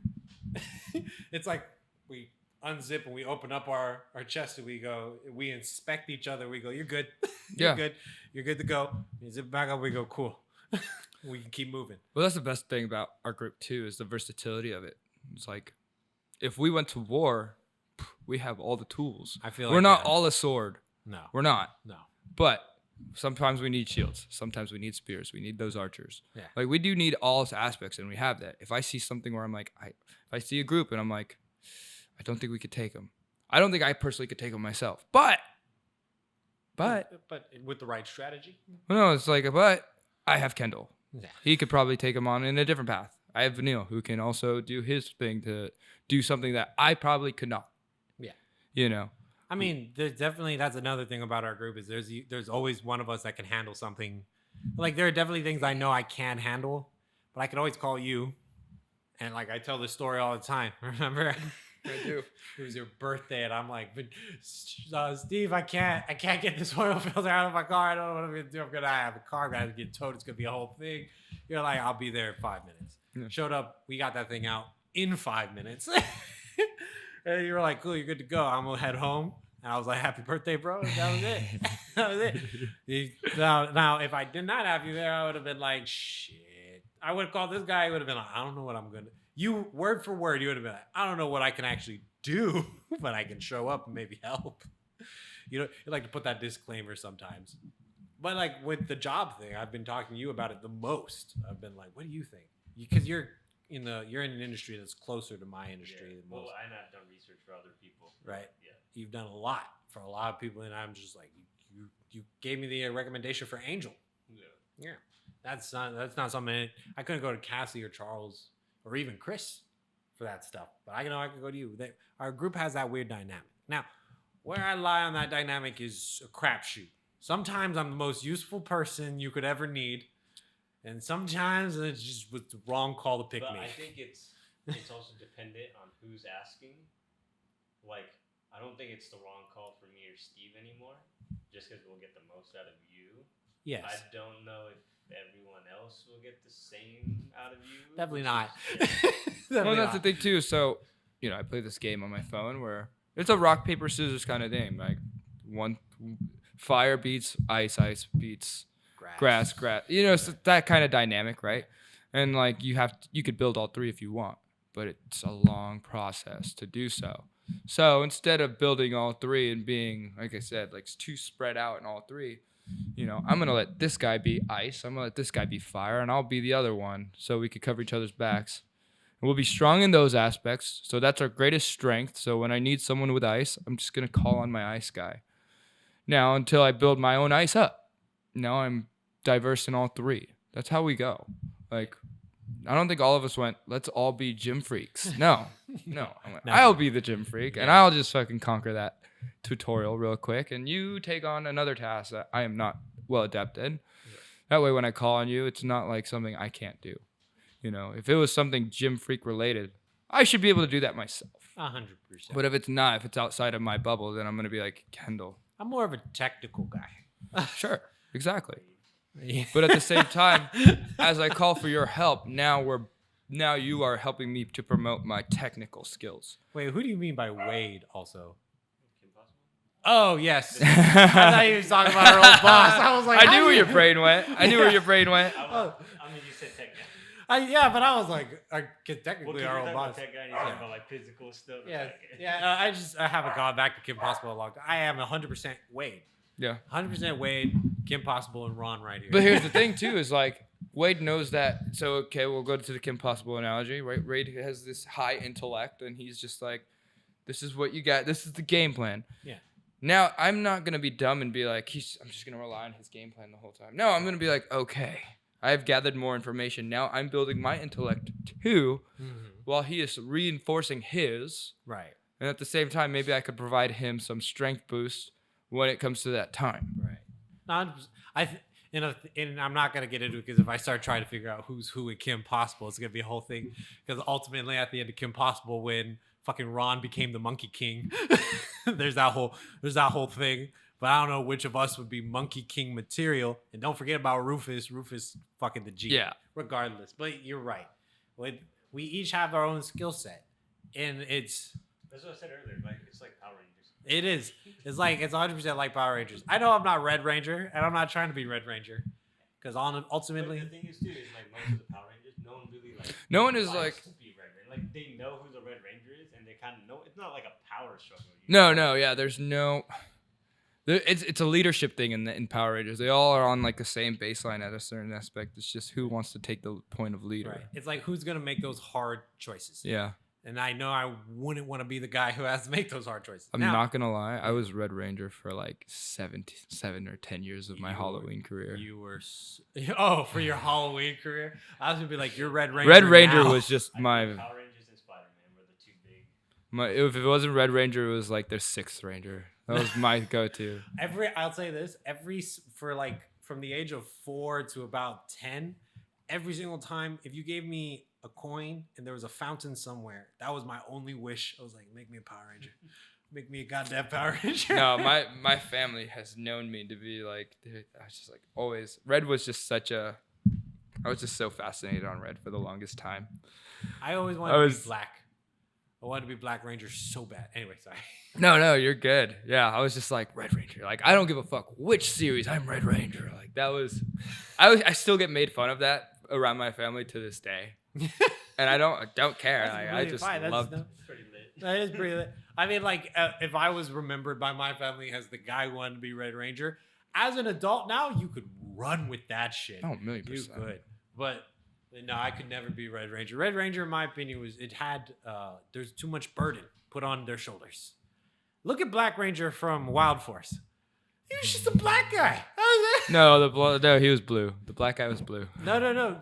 it's like we unzip and we open up our chest and we inspect each other. We go, you're good. You're good. You're good to go. We zip back up. We go, cool. We can keep moving. Well, that's the best thing about our group too, is the versatility of it. It's like, if we went to war, we have all the tools. I feel we're not all a sword. No, we're not. No, but sometimes we need shields. Sometimes we need spears. We need those archers. Yeah. Like, we do need all aspects, and we have that. If I see something where I'm like, if I see a group and I'm like, I don't think we could take them. I don't think I personally could take them myself. But with the right strategy. No, it's like, but I have Kendall. Yeah. He could probably take them on in a different path. I have Vanille, who can also do his thing to do something that I probably could not. Yeah. I mean, that's another thing about our group is there's always one of us that can handle something. Like, there are definitely things I know I can handle, but I can always call you. And like, I tell this story all the time. Remember? I do. It was your birthday, and I'm like, Steve, I can't get this oil filter out of my car. I don't know what I'm gonna do. I'm gonna have a car. I'm gonna get towed. It's gonna be a whole thing. You're like, I'll be there in 5 minutes. Yeah. Showed up. We got that thing out in 5 minutes. And you were like, cool, you're good to go. I'm gonna head home. And I was like, happy birthday, bro. That was it. That was it. Now, if I did not have you there, I would have been like, shit. I would have called this guy. He would have been like, I don't know what I'm gonna. You, word for word, you would have been like, I don't know what I can actually do, but I can show up and maybe help. You like to put that disclaimer sometimes. But like with the job thing, I've been talking to you about it the most. I've been like, what do you think? Because you're in an industry that's closer to my industry than most. Well, and I've done research for other people. Right. Yeah. You've done a lot for a lot of people, and I'm just like, you gave me the recommendation for Angel. Yeah. That's not something I couldn't go to Cassie or Charles or even Chris for that stuff. But I can go to you. Our group has that weird dynamic. Now, where I lie on that dynamic is a crapshoot. Sometimes I'm the most useful person you could ever need, and sometimes it's just was the wrong call to pick me. I think it's also dependent on who's asking. Like, I don't think it's the wrong call for me or Steve anymore, just because we'll get the most out of you. Yes. I don't know if everyone else will get the same out of you. Definitely not. Well, that's the thing too. So, I play this game on my phone where it's a rock, paper, scissors kind of game. Like, fire beats ice, ice beats grass. So that kind of dynamic, right? And like, you could build all three if you want, but it's a long process to do so. So instead of building all three and being, like I said, like too spread out in all three, I'm going to let this guy be ice. I'm going to let this guy be fire, and I'll be the other one so we could cover each other's backs. And we'll be strong in those aspects. So that's our greatest strength. So when I need someone with ice, I'm just going to call on my ice guy. Now, until I build my own ice up. Now I'm diverse in all three. That's how we go. Like, I don't think all of us went, let's all be gym freaks. No. I'll be the gym freak, and I'll just fucking conquer that tutorial real quick, and you take on another task that I am not well adept in. Yeah. That way, when I call on you, it's not like something I can't do. If it was something gym freak related, I should be able to do that myself. 100%. But if it's not, if it's outside of my bubble, then I'm going to be like, Kendall. I'm more of a technical guy. Sure, exactly. Yeah. But at the same time, as I call for your help, now you are helping me to promote my technical skills. Wait, who do you mean by Wade also? Oh, yes. I thought he was talking about our old boss. I was like, I knew where your brain went. I mean, you said tech guy. Yeah, but I was like, technically our old boss. Tech guy and he's talking about like physical stuff. Yeah. I haven't gone back to Kim Possible a long time. I am 100% Wade. Yeah. 100% Wade, Kim Possible, and Ron right here. But here's the thing, too, is like Wade knows that. So, okay, we'll go to the Kim Possible analogy, right? Wade has this high intellect, and he's just like, this is what you got. This is the game plan. Yeah. Now, I'm not going to be dumb and be like, I'm just going to rely on his game plan the whole time. No, I'm going to be like, okay, I've gathered more information. Now I'm building my intellect, too, while he is reinforcing his. Right. And at the same time, maybe I could provide him some strength boost when it comes to that time. Right. And I'm not going to get into it because if I start trying to figure out who's who in Kim Possible, it's going to be a whole thing. Because ultimately, at the end of Kim Possible, when fucking Ron became the Monkey King, there's that whole thing. But I don't know which of us would be Monkey King material. And don't forget about Rufus. Rufus fucking the G. Yeah. Regardless. But you're right. We each have our own skill set. And that's what I said earlier. Like, it's like Power Rangers. It is. It's 100% like Power Rangers. I know I'm not Red Ranger, and I'm not trying to be Red Ranger. Because ultimately... But the thing is, too, is like most of the Power Rangers, no one really like... No one is like... To be Red Ranger. Like, they know who the Red Ranger is, and they kind of know... It's not like a power struggle. No, yeah, there's no... It's a leadership thing in Power Rangers. They all are on like the same baseline at a certain aspect. It's just who wants to take the point of leader. Right. It's like who's going to make those hard choices. Yeah. And I know I wouldn't want to be the guy who has to make those hard choices. I'm not going to lie. I was Red Ranger for like 7 or 10 years of my Halloween career. You were... for your Halloween career? I was going to be like, you're Red Ranger Red Ranger now. was just my... Power Rangers and Spider-Man were the two big... If it wasn't Red Ranger, it was like their 6th Ranger. That was my go-to. I'll say this, from the age of 4 to about 10, every single time, if you gave me a coin and there was a fountain somewhere, that was my only wish. I was like, make me a Power Ranger. Make me a goddamn Power Ranger. No, my family has known me to be like, dude, I was just like, always. Red was just I was just so fascinated on Red for the longest time. I always wanted to be black. I wanted to be Black Ranger so bad. Anyway, sorry. No, you're good. Yeah, I was just like Red Ranger. Like, I don't give a fuck which series. I'm Red Ranger. Like, that was... I still get made fun of that around my family to this day. And I don't care. Like, really I just love it. That is pretty lit. I mean, like, if I was remembered by my family as the guy who wanted to be Red Ranger, as an adult now, you could run with that shit. Oh, 1,000,000%. You could. But... no, I could never be Red Ranger. Red Ranger, in my opinion, there's too much burden put on their shoulders. Look at Black Ranger from Wild Force. He was just a black guy. No, he was blue. The black guy was blue. No.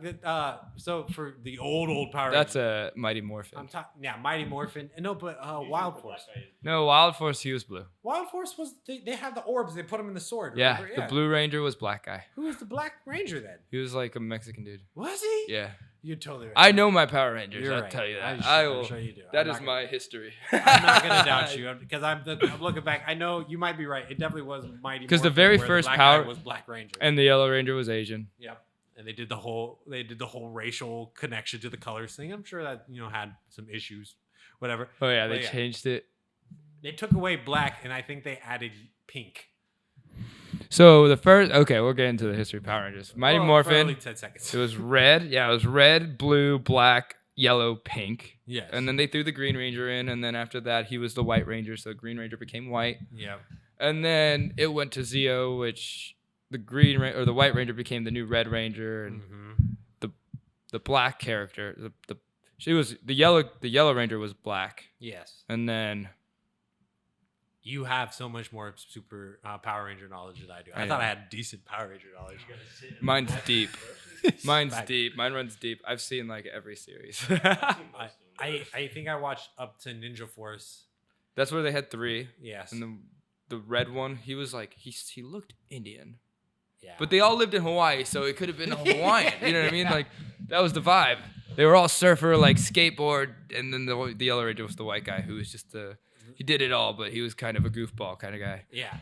So for the old Power Rangers. That's a Mighty Morphin. I'm talking, Mighty Morphin. No, but Wild Force. No, Wild Force, he was blue. Wild Force they had the orbs. They put him in the sword. Yeah, the Blue Ranger was black guy. Who was the Black Ranger then? He was like a Mexican dude. Was he? Yeah. You're totally right. I know my Power Rangers. I'll right. tell you that. I'm sure you do. That is my history. I'm not going to doubt you because I'm looking back. I know you might be right. It definitely was Mighty Morphin. Because the very first Power was Black Ranger. And the Yellow Ranger was Asian. Yep. And they did the whole racial connection to the colors thing. I'm sure that, had some issues, whatever. Oh yeah, they changed it. They took away black and I think they added pink. So we'll get into the history of Power Rangers. Mighty Morphin. For only 10 seconds. It was red. Yeah, it was red, blue, black, yellow, pink. Yes. And then they threw the Green Ranger in, and then after that, he was the White Ranger, so Green Ranger became white. Yeah. And then it went to Zeo, which the White Ranger became the new Red Ranger, and the black character, the Yellow Ranger was black. Yes. And then you have so much more super Power Ranger knowledge than I do. I thought I had decent Power Ranger knowledge. Mine's deep. Mine's deep. Mine runs deep. I've seen like every series. I think I watched up to Ninja Force. That's where they had 3. Yes. And the red one, he was like he looked Indian. Yeah. But they all lived in Hawaii, so it could have been Hawaiian. You know what I mean? Like that was the vibe. They were all surfer, like skateboard, and then the Yellow Ranger was the white guy who was just he did it all, but he was kind of a goofball kind of guy. Yeah.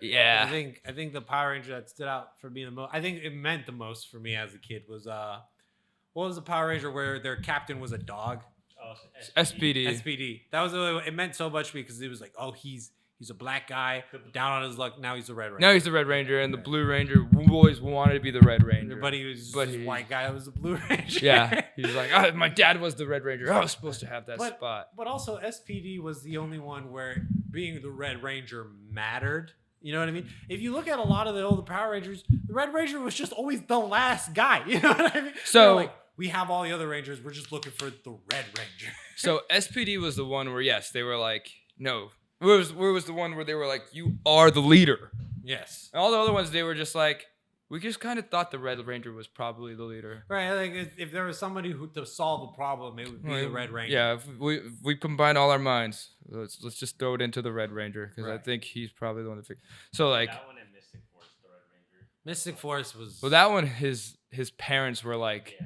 Yeah. I think the Power Ranger that stood out for me the most, I think it meant the most for me as a kid was what was the Power Ranger where their captain was a dog? Oh, SPD. SPD. That was it meant so much because it was like, oh, he's a black guy down on his luck. Now he's the Red Ranger. Now he's the Red Ranger, and the Blue Ranger always wanted to be the Red Ranger. But he was a white guy that was the Blue Ranger. Yeah. He was like, oh, my dad was the Red Ranger. I was supposed to have that spot. But also SPD was the only one where being the Red Ranger mattered. You know what I mean? If you look at a lot of the older Power Rangers, the Red Ranger was just always the last guy. You know what I mean? So like, we have all the other Rangers. We're just looking for the Red Ranger. So SPD was the one where, yes, they were like, no. Where was the one where they were like, you are the leader? Yes. And all the other ones, they were just like, we just kind of thought the Red Ranger was probably the leader. Right. Like if there was somebody who to solve a problem, it would be the Red Ranger. Yeah. If we combine all our minds, let's just throw it into the Red Ranger because I think he's probably the one to fix. So like that one and Mystic Force, the Red Ranger. Mystic Force was. Well, that one, his parents were like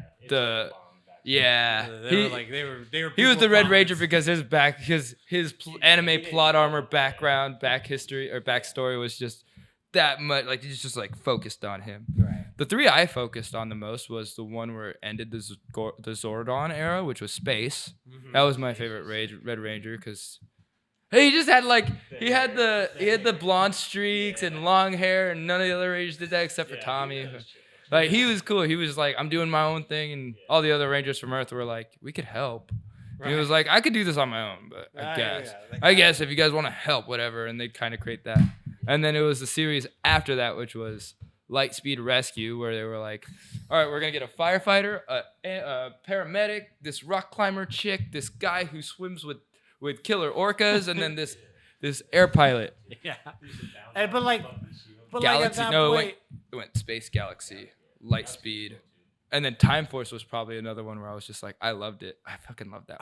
Yeah, they were. He was the Red Ranger because his anime plot armor background, back history or backstory was just that much. Like he's just like focused on him. Right. The 3 I focused on the most was the one where it ended the Zordon era, which was space. Mm-hmm. That was my favorite Red Ranger because he just had he had the blonde streaks and long hair, and none of the other Rangers did that except for Tommy. Like, he was cool. He was like, I'm doing my own thing. And all the other Rangers from Earth were like, we could help. Right. And he was like, I could do this on my own, but I guess if you guys want to help, whatever. And they'd kind of create that. And then it was the series after that, which was Lightspeed Rescue, where they were like, all right, we're going to get a firefighter, a paramedic, this rock climber chick, this guy who swims with killer orcas, and then this air pilot. Yeah. But Galaxy, at that point, it went Space Galaxy, Lightspeed, and then Time Force was probably another one where I was just like, I loved it. I fucking loved that.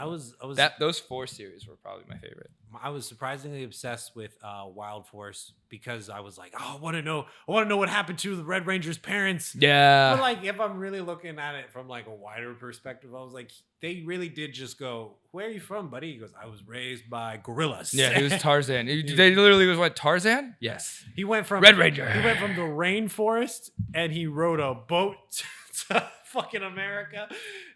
Those 4 series were probably my favorite. I was surprisingly obsessed with Wild Force because I was like, oh, I want to know what happened to the Red Ranger's parents. Yeah. But like, if I'm really looking at it from like a wider perspective, I was like, they really did just go, where are you from, buddy? He goes, I was raised by gorillas. Yeah, he was Tarzan. They literally was what, Tarzan? Yes. He went from Red Ranger. He went from the rainforest and he rode a boat to fucking America,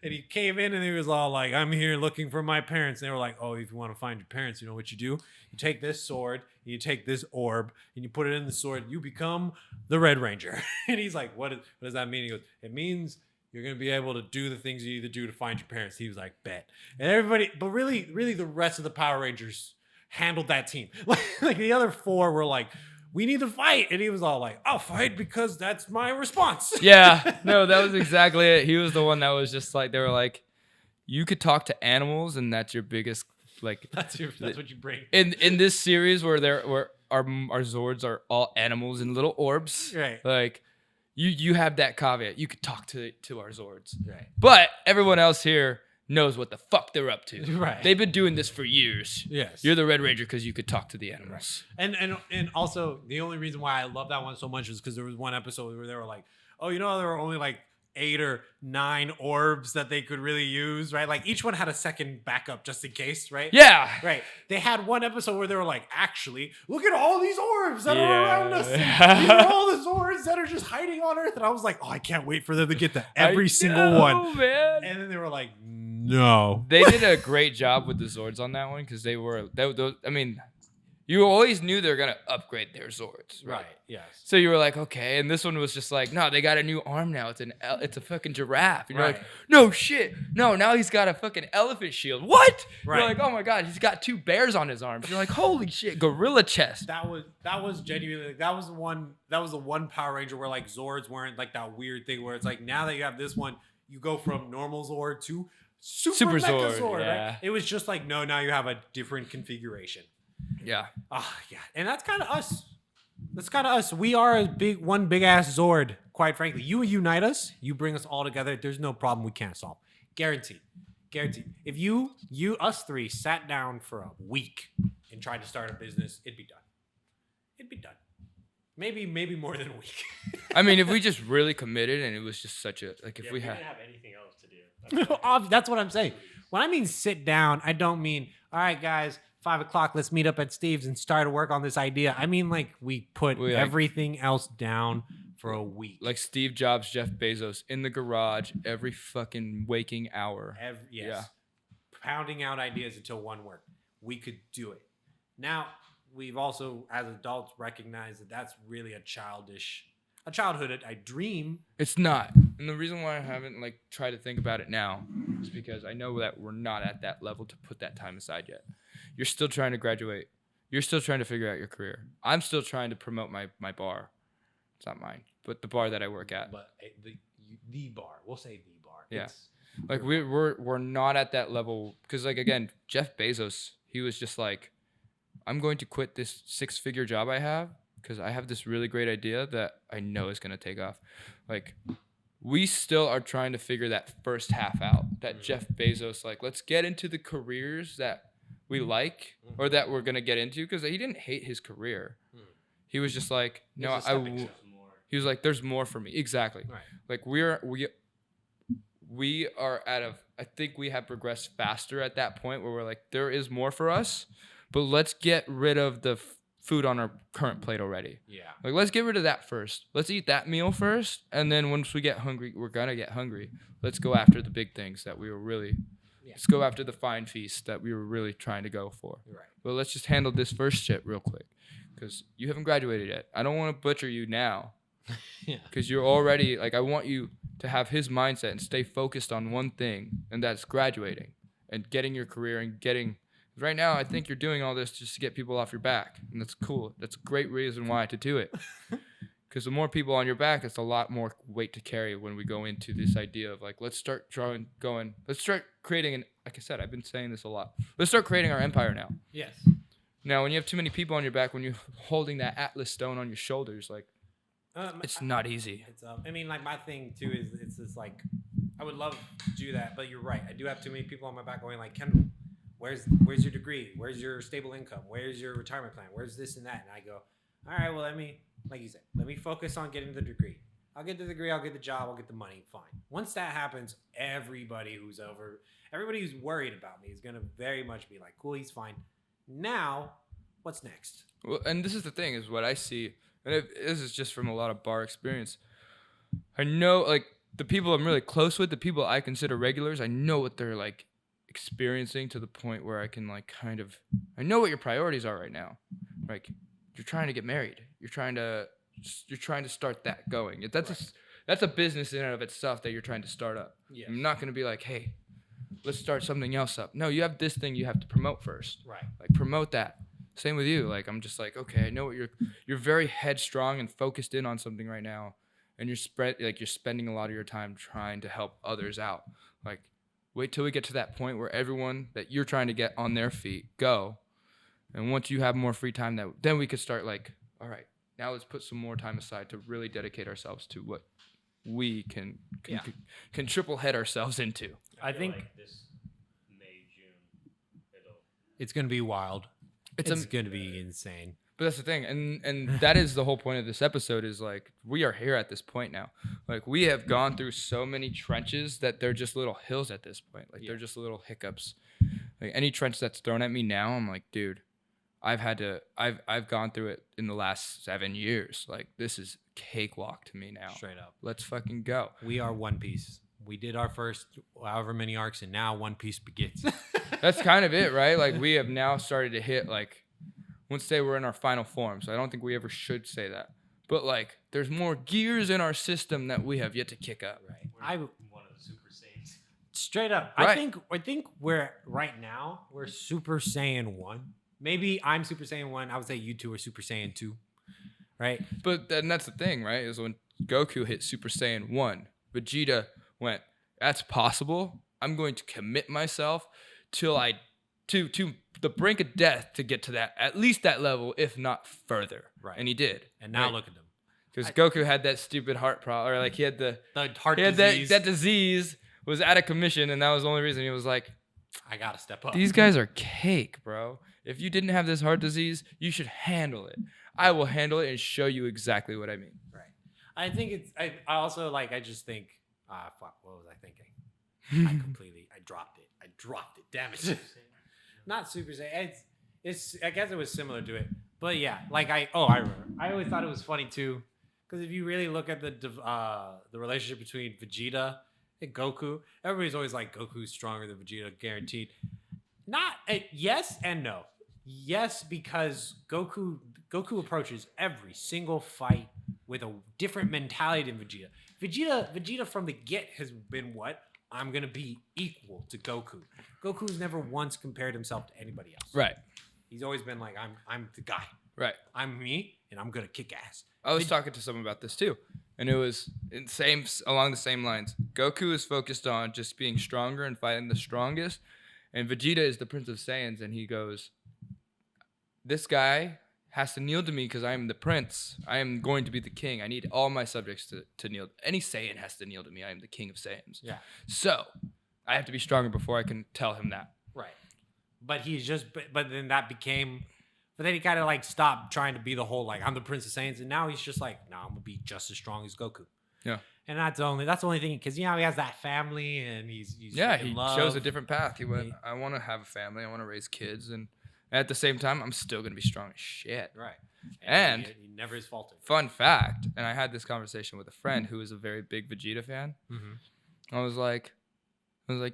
and he came in and he was all like, I'm here looking for my parents. And they were like, oh, if you want to find your parents, you know what you do? You take this sword, and you take this orb, and you put it in the sword, you become the Red Ranger. And he's like, what does that mean? He goes, it means you're going to be able to do the things you need to do to find your parents. He was like, bet. And everybody, but really the rest of the Power Rangers handled that team. Like the other 4 were like, we need to fight. And he was all like, I'll fight because that's my response. Yeah, no, that was exactly it. He was the one that was just like, they were like, you could talk to animals and that's your biggest, like. That's what you bring. In this series where our Zords are all animals and little orbs. Right. Like, you have that caveat. You could talk to our Zords. Right. But everyone else here knows what the fuck they're up to. Right. They've been doing this for years. Yes. You're the Red Ranger because you could talk to the animals. Right. And also the only reason why I love that one so much is because there was one episode where they were like, oh, there were only like 8 or 9 orbs that they could really use, right? Like each one had a second backup just in case, right? Yeah. Right. They had one episode where they were like, actually, look at all these orbs that are around us. These are all the Zords that are just hiding on Earth. And I was like, oh, I can't wait for them to get to every single one. Man. And then they were like, no. They did a great job with the Zords on that one because they were, I mean, You always knew they were going to upgrade their Zords. Right. Yes. So you were like, okay. And this one was just like, no, they got a new arm now. It's a fucking giraffe. And you're like, no shit. No, now he's got a fucking elephant shield. What? Right. You're like, oh my God, he's got 2 bears on his arms. You're like, holy shit, gorilla chest. That was genuinely, that was the one Power Ranger where like Zords weren't like that weird thing where it's like, now that you have this one, you go from normal Zord to Super Mecha Zord. Yeah. Right? It was just like, no, now you have a different configuration. Yeah. Yeah. And that's kind of us. We are one big ass Zord, quite frankly. You unite us, you bring us all together. There's no problem we can't solve. Guaranteed. If us 3 sat down for a week and tried to start a business, it'd be done. Maybe more than a week. I mean, if we just really committed and it was just such a, like, if we didn't had have anything else to do. That's what I'm saying. When I mean sit down, I don't mean, all right, guys, 5:00, let's meet up at Steve's and start to work on this idea. I mean, like, we put everything else down for a week. Like Steve Jobs, Jeff Bezos in the garage every fucking waking hour. Yes. Yeah. Pounding out ideas until one worked. We could do it. Now, we've also, as adults, recognized that that's really a childhood I dream. It's not. And the reason why I haven't like tried to think about it now is because I know that we're not at that level to put that time aside yet. You're still trying to graduate. You're still trying to figure out your career. I'm still trying to promote my bar. It's not mine, but the bar that I work at. But the bar. We'll say the bar. Yeah. Like we're not at that level because like again, Jeff Bezos, he was just like, I'm going to quit this 6-figure job I have because I have this really great idea that I know is going to take off. Like we still are trying to figure that first half out. That Jeff Bezos, like, let's get into the careers that we like or that we're going to get into because he didn't hate his career. He was just like, no, he was like, there's more for me. Exactly. Right. Like we are I think we have progressed faster at that point where we're like, there is more for us, but let's get rid of the food on our current plate already. Yeah. Like, let's get rid of that first. Let's eat that meal first. And then once we get hungry, we're going to get hungry. Let's go after the big things that we were really, let's go after the fine feast that we were really trying to go for. Right. But let's just handle this first shit real quick because you haven't graduated yet. I don't want to butcher you now. Yeah. Because you're already, like, I want you to have his mindset and stay focused on one thing, and that's graduating and getting your career and getting. Right now, I think you're doing all this just to get people off your back, and that's cool. That's a great reason why to do it. Because the more people on your back, it's a lot more weight to carry when we go into this idea of, like, let's start let's start creating like I said, I've been saying this a lot. Let's start creating our empire now. Yes. Now, when you have too many people on your back, when you're holding that Atlas stone on your shoulders, like, it's not easy. It's I mean, like, my thing too is it's just like I would love to do that, but you're right. I do have too many people on my back going like, Kendall, where's your degree? Where's your stable income? Where's your retirement plan? Where's this and that? And I go, all right, well, like you said, let me focus on getting the degree. I'll get the degree. I'll get the job. I'll get the money. Fine. Once that happens, everybody who's worried about me is gonna very much be like, cool, he's fine. Now, what's next? Well, and this is the thing, is what I see. And this is just from a lot of bar experience. I know, like, the people I'm really close with, the people I consider regulars, I know what they're, like, experiencing to the point where I can, like, I know what your priorities are right now. Like, you're trying to get married. You're trying to start that going. That's a business in and of itself that you're trying to start up. Yes. I'm not going to be like, hey, let's start something else up. No, you have this thing you have to promote first. Right. Like, promote that. Same with you. Like, I'm just like, okay, I know what you're very headstrong and focused in on something right now, and you're spending a lot of your time trying to help others out. Like, wait till we get to that point where everyone that you're trying to get on their feet go, and once you have more free time, then we could start, like, all right, now let's put some more time aside to really dedicate ourselves to what we can triple head ourselves into. I think like this May, June, it's gonna be wild. It's going to be insane. But that's the thing. And that is the whole point of this episode is, like, we are here at this point now. Like, we have gone through so many trenches that they're just little hills at this point. Like, they're just little hiccups. Like, any trench that's thrown at me now, I'm like, dude, I've gone through it in the last 7 years. Like, this is cakewalk to me now. Straight up. Let's fucking go. We are One Piece. We did our first however many arcs, and now One Piece begins. That's kind of it, right? Like, we have now started to hit, like, Wouldn't say we're in our final form, so I don't think we ever should say that. But like, there's more gears in our system that we have yet to kick up. Right. I'm one of the Super Saiyans. Straight up. Right. I think we're right now we're Super Saiyan 1. Maybe I'm Super Saiyan 1. I would say you two are Super Saiyan 2. Right? But then that's the thing, right? Is when Goku hit Super Saiyan 1, Vegeta went, "That's possible. I'm going to commit myself till to the brink of death to get to that, at least that level, if not further." Right. And he did. And now right? look at them. Because Goku had that stupid heart problem, or like he had The heart he had disease. that disease was out of commission, and that was the only reason he was like, I gotta step up. "These guys are cake, bro. If you didn't have this heart disease, you should handle it. I will handle it and show you exactly what I mean." Right. I think it's. I also like. I just think. Fuck. What was I thinking? I dropped it. Damn it. Not Super Saiyan. It's. I guess it was similar to it. But yeah, like I remember. I always thought it was funny too, because if you really look at the relationship between Vegeta and Goku, everybody's always like Goku's stronger than Vegeta, guaranteed. Not yes and no. Yes, because Goku approaches every single fight with a different mentality than Vegeta. Vegeta from the get has been what? I'm gonna be equal to Goku. Goku's never once compared himself to anybody else. Right. He's always been like, I'm the guy. Right. I'm me, and I'm gonna kick ass. I was talking to someone about this too, and it was along the same lines. Goku is focused on just being stronger and fighting the strongest, and Vegeta is the Prince of Saiyans, and he goes, "This guy has to kneel to me because I am the prince. I am going to be the king. I need all my subjects to kneel. Any Saiyan has to kneel to me. I am the king of Saiyans. Yeah. So I have to be stronger before I can tell him that." Right. But he's just, but then that became, but then he kind of like stopped trying to be the whole, like, I'm the Prince of Saiyans. And now he's just like, no, I'm going to be just as strong as Goku. Yeah. And that's the only thing, because, he has that family and he's yeah, he in love. chose a different path. He went, I want to have a family. I want to raise kids. And at the same time, I'm still going to be strong as shit. Right. And he never has faltered. Fun fact, and I had this conversation with a friend who is a very big Vegeta fan. Mm-hmm. I was like, who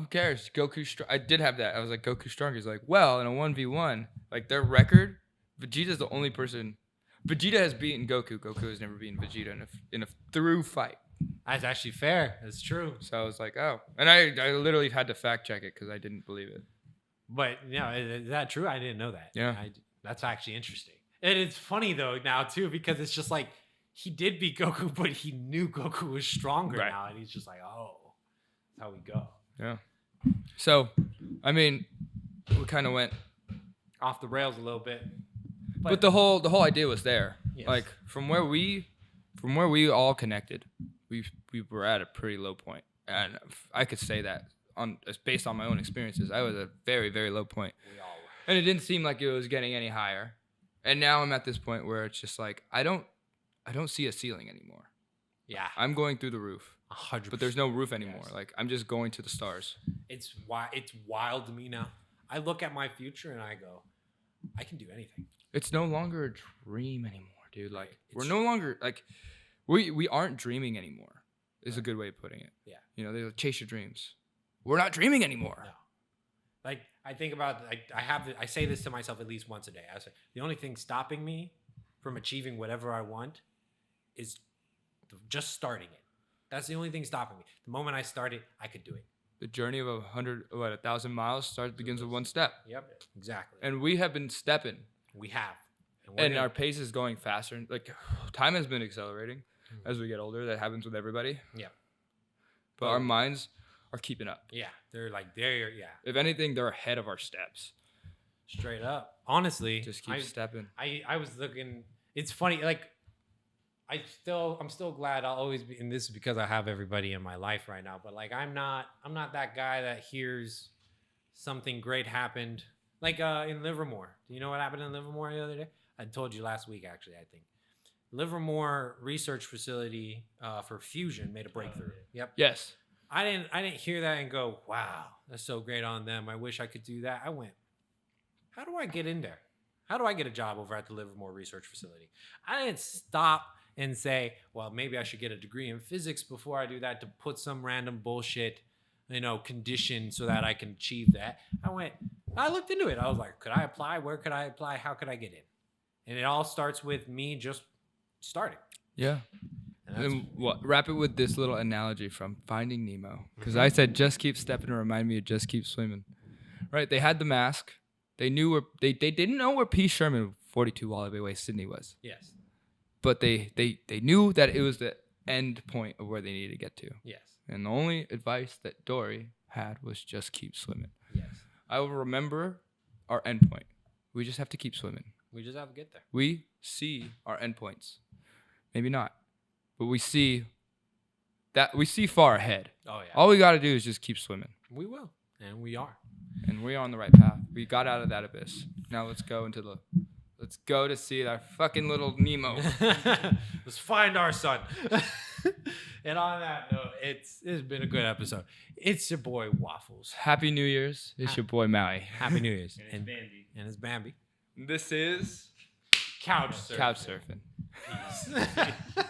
cares? Goku's strong. I did have that. I was like, Goku's strong. He's like, well, in a 1v1, like their record, Vegeta's the only person. Vegeta has beaten Goku. Goku has never beaten Vegeta in a through fight. That's actually fair. That's true. So I was like, oh. And I literally had to fact check it because I didn't believe it. But, is that true? I didn't know that. Yeah. That's actually interesting. And it's funny, though, now, too, because it's just like, he did beat Goku, but he knew Goku was stronger now. And he's just like, oh. How we go. Yeah. So, I mean, we kind of went off the rails a little bit, but the whole idea was there. Yes. Like from where we all connected, we were at a pretty low point, and I could say that based on my own experiences, I was at a very, very low point. We all were. And it didn't seem like it was getting any higher. And now I'm at this point where it's just like I don't see a ceiling anymore. Yeah. I'm going through the roof. 100%. But there's no roof anymore. Yes. Like I'm just going to the stars. It's wild to me now. I look at my future and I go, I can do anything. It's no longer a dream anymore, dude. Like we're no longer like we aren't dreaming anymore. Is a good way of putting it. Yeah. They like, chase your dreams. We're not dreaming anymore. No. Like I think about I say this to myself at least once a day. I say the only thing stopping me from achieving whatever I want is just starting it. That's the only thing stopping me. The moment I start it, I could do it. The journey of 1,000 miles begins with one step. Yep, exactly. And we have been stepping. We have. And our pace is going faster. Like time has been accelerating as we get older. That happens with everybody. Yeah. But our minds are keeping up. Yeah. If anything, they're ahead of our steps. Straight up. Honestly. Just keep stepping. I was looking. It's funny. Like, I'm still glad I'll always be, and this is because I have everybody in my life right now, but like I'm not that guy that hears something great happened. Like in Livermore. Do you know what happened in Livermore the other day? I told you last week, actually, I think. Livermore research facility for fusion made a breakthrough. Yep. Yes. I didn't hear that and go, wow, that's so great on them. I wish I could do that. I went, how do I get in there? How do I get a job over at the Livermore research facility? I didn't stop and say, well, maybe I should get a degree in physics before I do that to put some random bullshit, condition so that I can achieve that. I went, I looked into it. I was like, could I apply? Where could I apply? How could I get in? And it all starts with me just starting. Yeah. And Wrap it with this little analogy from Finding Nemo. Because I said, just keep stepping to remind me of just keep swimming. Right? They had the mask. They knew where they didn't know where P. Sherman 42 Wallaby Way, Sydney was. Yes. But they knew that it was the end point of where they needed to get to. Yes. And the only advice that Dory had was just keep swimming. Yes. I will remember our end point. We just have to keep swimming. We just have to get there. We see our endpoints. Maybe not. But we see far ahead. Oh yeah. All we got to do is just keep swimming. We will. And we are. And we're on the right path. We got out of that abyss. Now let's go to see our fucking little Nemo. Let's find our son. And on that note, it's been a good episode. It's your boy Waffles. Happy New Year's. It's your boy Maui. Happy New Year's. And it's Bambi. And it's Bambi. This is Couch surfing. Couch surfing. Peace.